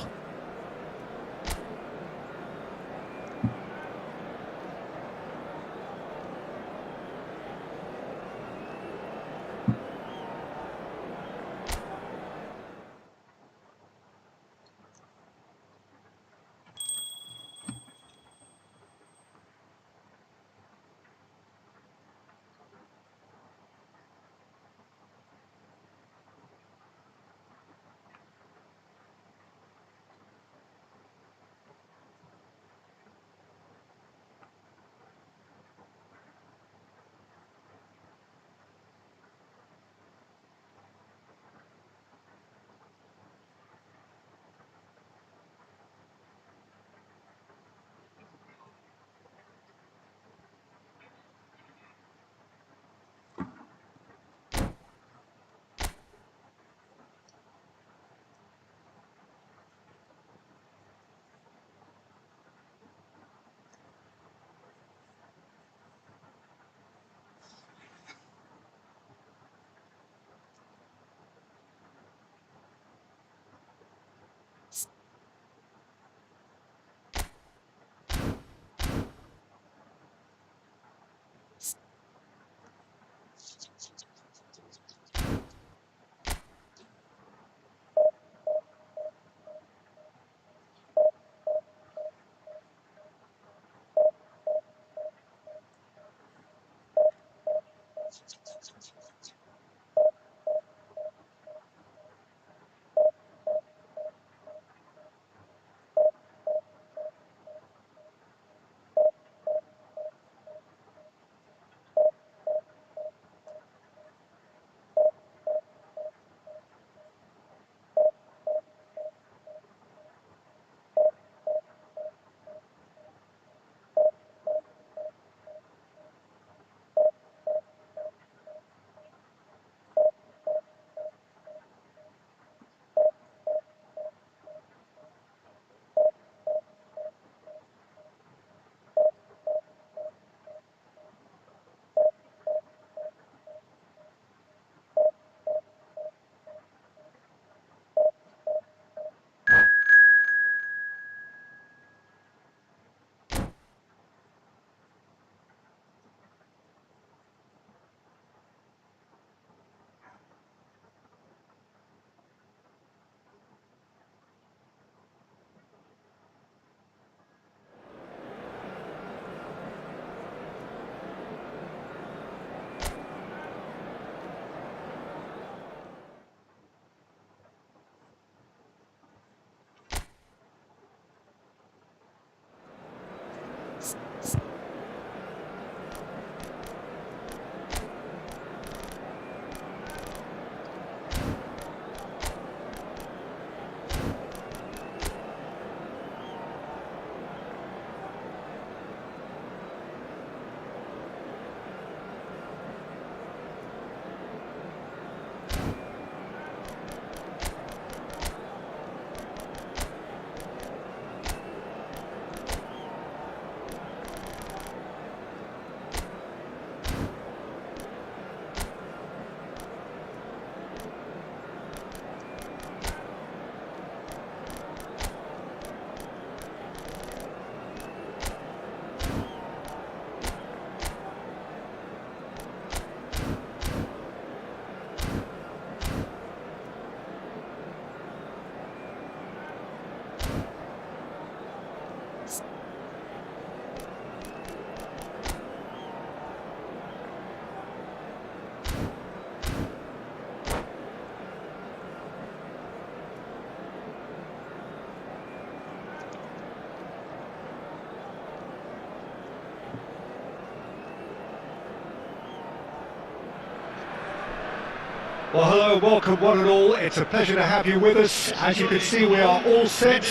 Well, hello, welcome one and all. It's a pleasure to have you with us. As you can see, we are all set.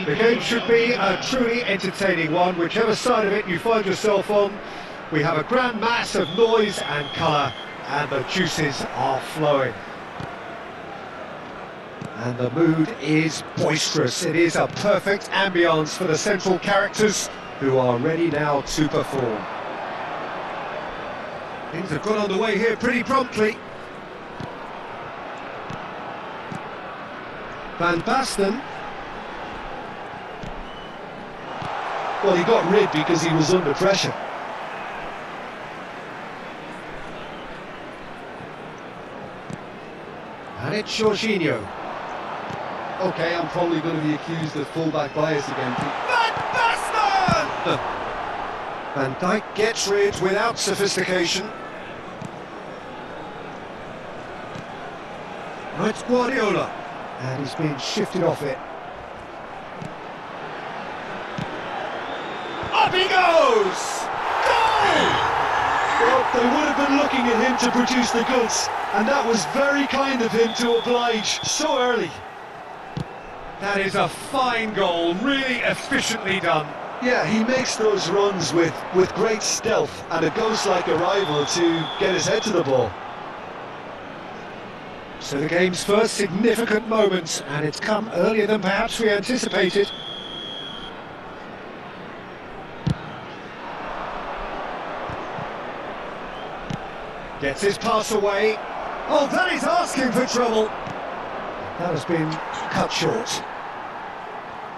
The game should be a truly entertaining one, whichever side of it you find yourself on. We have a grand mass of noise and colour, and the juices are flowing. And the mood is boisterous. It is a perfect ambience for the central characters, who are ready now to perform. Things have got underway here pretty promptly. Van Basten. Well, he got rid because he was under pressure. And it's Jorginho. Okay, I'm probably going to be accused of fullback bias again. Van Basten! Van Dijk gets rid without sophistication. Now it's Guardiola. And he's being shifted off it. Up he goes! Goal! Well, they would have been looking at him to produce the goods, and that was very kind of him to oblige so early. That is a fine goal, really efficiently done. Yeah, he makes those runs with great stealth and a ghost-like arrival to get his head to the ball. So the game's first significant moment, and it's come earlier than perhaps we anticipated. Gets his pass away. Oh, that is asking for trouble. That has been cut short.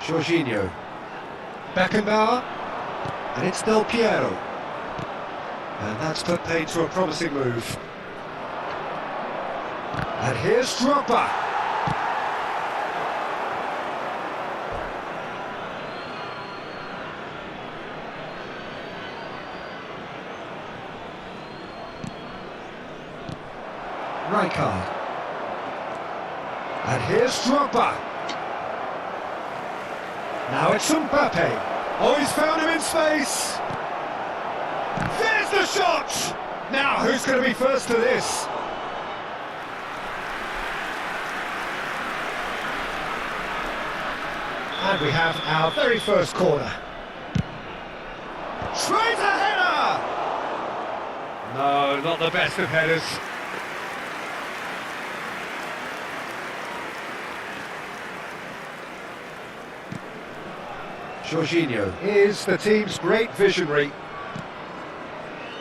Jorginho. Beckenbauer. And it's Del Piero. And that's put paid to a promising move. And here's Drogba. Rijkaard. And here's Drogba. Now it's Mbappe. Oh, he's found him in space. There's the shot! Now, who's going to be first to this? And we have our very first corner. Tries a header! No, not the best of headers. Jorginho is the team's great visionary.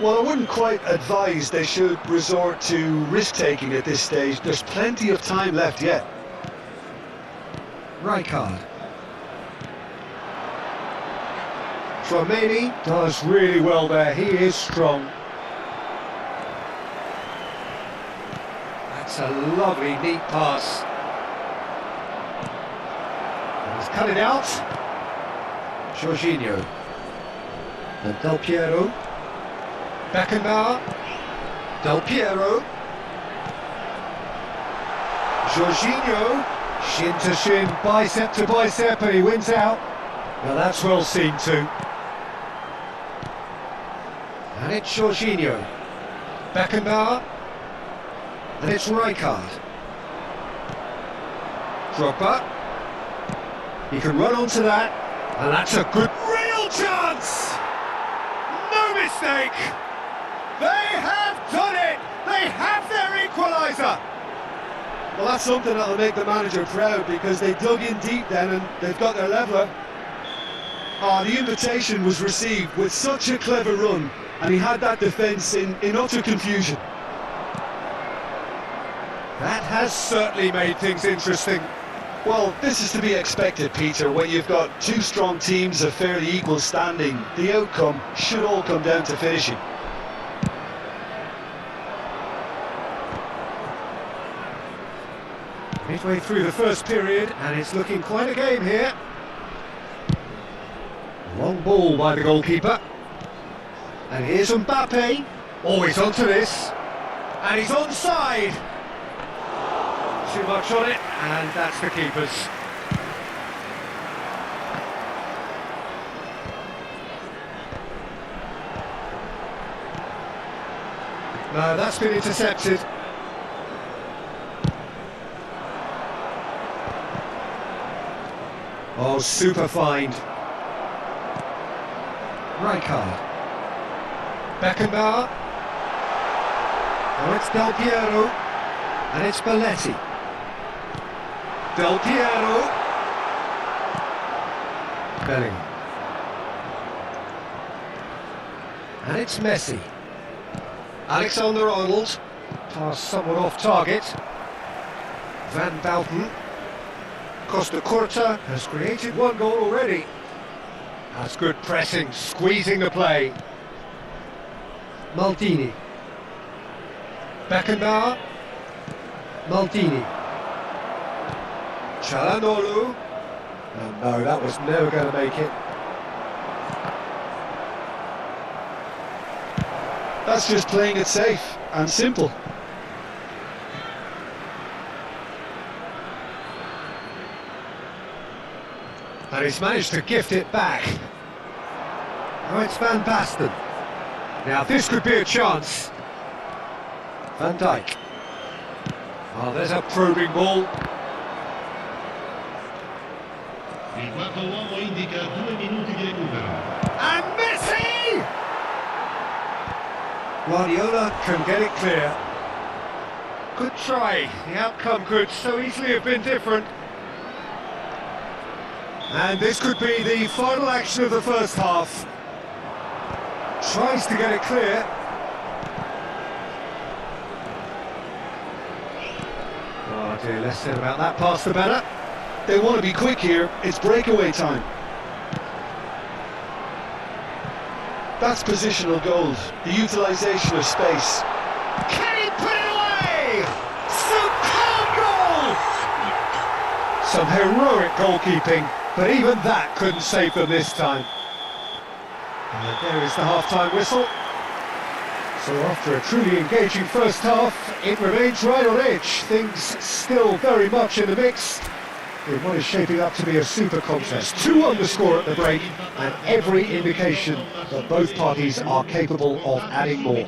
Well, I wouldn't quite advise they should resort to risk-taking at this stage. There's plenty of time left yet. Rijkaard. Tchouameni does really well there, he is strong. That's a lovely, neat pass. And he's cut it out. Jorginho. And Del Piero. Beckenbauer. Del Piero. Jorginho. Shin to shin, bicep to bicep, and he wins out. Now that's well seen too. And it's Jorginho. Beckenbauer. And it's Rijkaard. Drogba. He can run onto that. And that's a good real chance! No mistake! They have done it! They have their equaliser! Well, that's something that'll make the manager proud, because they dug in deep then and they've got their leveller. Oh, the invitation was received with such a clever run, and he had that defence in utter confusion. That has certainly made things interesting. Well, this is to be expected, Peter, when you've got two strong teams of fairly equal standing. The outcome should all come down to finishing. Midway through the first period, and it's looking quite a game here. Long ball by the goalkeeper. And here's Mbappe. Always onto this. And he's onside. Too much on it, and that's the keeper's. No, that's been intercepted. Oh, super find. Rijkaard. Beckenbauer. Now it's Del Piero. And it's Belletti. Del Piero. Bellingham. And it's Messi. Alexander-Arnold. Pass somewhat off target. Van Bouten. Costa Curta has created one goal already. That's good pressing, squeezing the play. Maldini. Beckenbauer. Maldini. Çalhanoğlu. And no, that was never going to make it. That's just playing it safe and simple. And he's managed to gift it back. Now it's Van Basten. Now this could be a chance. Van Dijk. Oh, there's a probing ball. Il quarto uomo indica 2 minuti di recupero. And Messi! Guardiola can get it clear. Good try. The outcome could so easily have been different. And this could be the final action of the first half. Tries to get it clear. Oh dear, less said about that pass the better. They want to be quick here, it's breakaway time. That's positional gold, the utilisation of space. Can he put it away? Superb goal! Some heroic goalkeeping, but even that couldn't save them this time. And there is the half-time whistle. So after a truly engaging first half, it remains right on edge. Things still very much in the mix in what is shaping up to be a super contest. 2-1 the score at the break, and every indication that both parties are capable of adding more.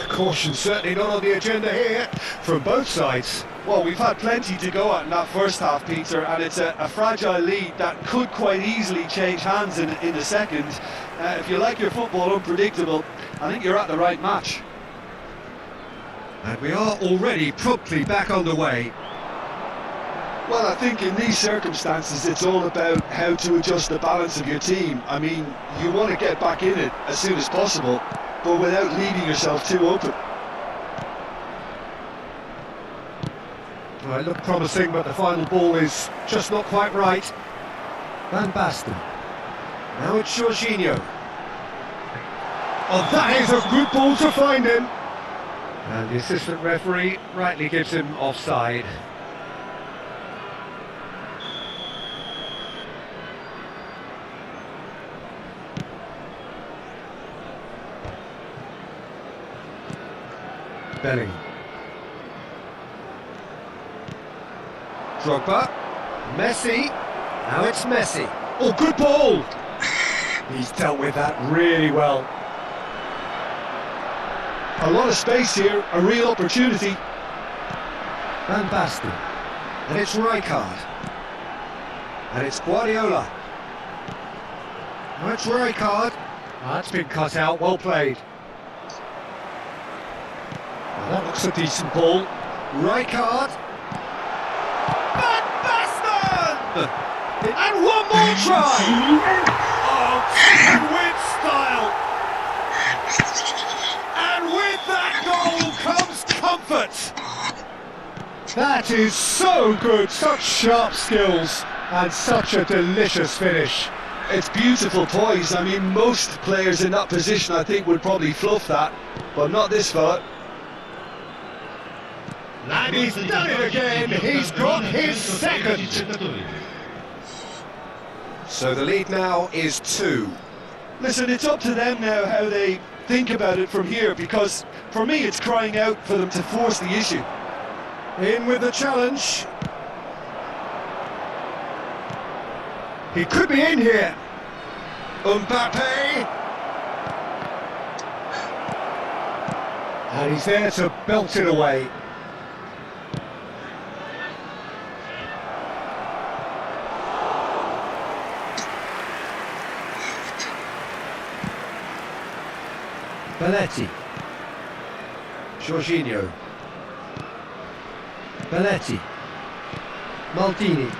Caution certainly not on the agenda here from both sides. Well, we've had plenty to go at in that first half, Peter, and it's a fragile lead that could quite easily change hands in the second. If you like your football unpredictable, I think you're at the right match. And we are already promptly back on the way. Well, I think in these circumstances it's all about how to adjust the balance of your team. I mean, you want to get back in it as soon as possible, but without leaving yourself too open. Well, it looked promising, but the final ball is just not quite right. Van Basten. Now it's Jorginho. Oh, that is a good ball to find him. And the assistant referee rightly gives him offside. Bellingham. Drogba. Messi. Now it's Messi. Oh, good ball! He's dealt with that really well. A lot of space here, a real opportunity. Van Basten. And it's Rijkaard. And it's Guardiola. Now it's Rijkaard. That's been cut out, well played. Well, that looks a decent ball. Rijkaard. Van Basten! And one more try! Oh, taken with style! And with that goal comes comfort! That is so good, such sharp skills, and such a delicious finish. It's beautiful poise. I mean, most players in that position I think would probably fluff that, but not this fella. And he's done it again, he's got his second. So the lead now is 2. Listen, it's up to them now how they think about it from here, because for me it's crying out for them to force the issue. In with the challenge. He could be in here. Mbappe. And he's there to belt it away. Belletti. Jorginho. Belletti. Maldini.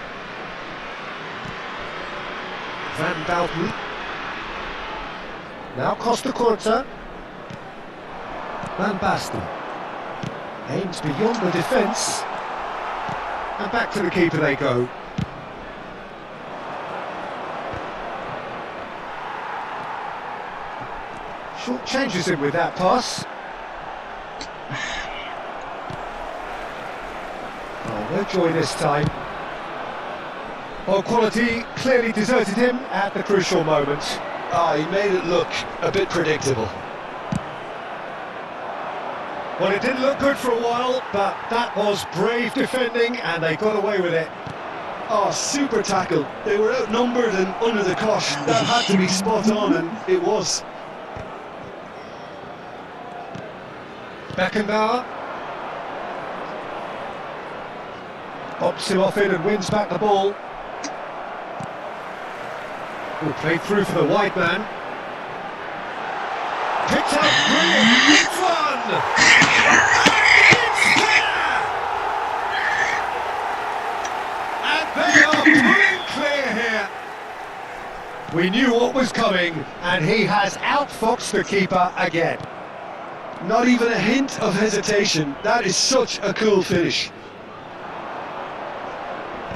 Van Dalton. Now Costa Curta. Van Basten. Aims beyond the defence. And back to the keeper they go. Short changes him with that pass. Oh, no joy this time. Well, quality clearly deserted him at the crucial moment. He made it look a bit predictable. Well, it didn't look good for a while, but that was brave defending and they got away with it. Oh, super tackle. They were outnumbered and under the cosh. That had to be spot on, and it was. Beckenbauer. Pops him off in and wins back the ball. Ooh, played through for the wide man. Picked up, brilliant, it's one! It's there! And they are pulling clear here. We knew what was coming, and he has outfoxed the keeper again. Not even a hint of hesitation. That is such a cool finish.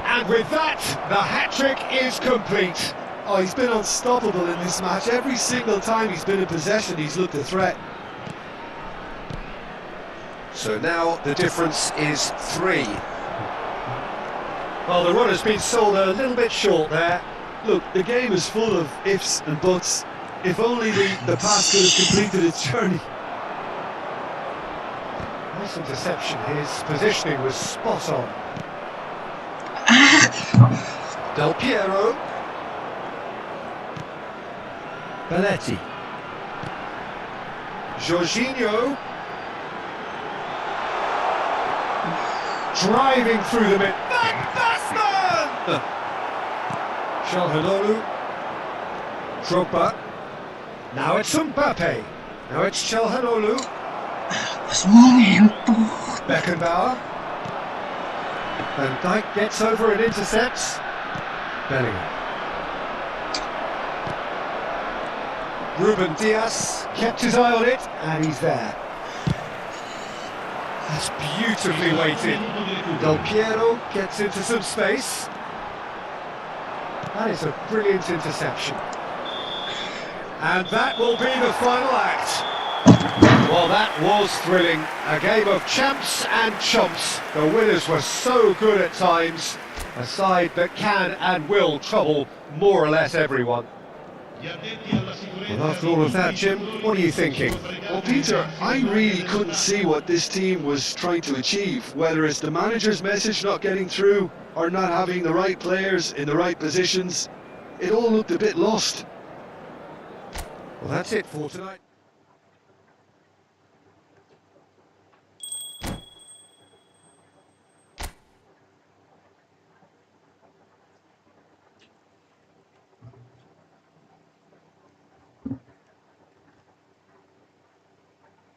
And with that, the hat-trick is complete. Oh, he's been unstoppable in this match. Every single time he's been in possession, he's looked a threat. So now the difference is 3. Well, the run has been sold a little bit short there. Look, the game is full of ifs and buts. If only the pass could have completed its journey. Nice interception. His positioning was spot on. Del Piero. Belletti. Jorginho. Driving through the mid. Van Basten! Calhanoglu. Drogba. Now it's Mbappe. Now it's Calhanoglu. Beckenbauer. Van Dijk gets over and intercepts. Bellingham. Ruben Dias kept his eye on it, and he's there. That's beautifully weighted. Del Piero gets into some space. That is a brilliant interception. And that will be the final act. Well, that was thrilling. A game of champs and chumps. The winners were so good at times. A side that can and will trouble more or less everyone. Well, after all of that, Jim, what are you thinking? Well, Peter, I really couldn't see what this team was trying to achieve, whether it's the manager's message not getting through or not having the right players in the right positions. It all looked a bit lost. Well, that's it for tonight.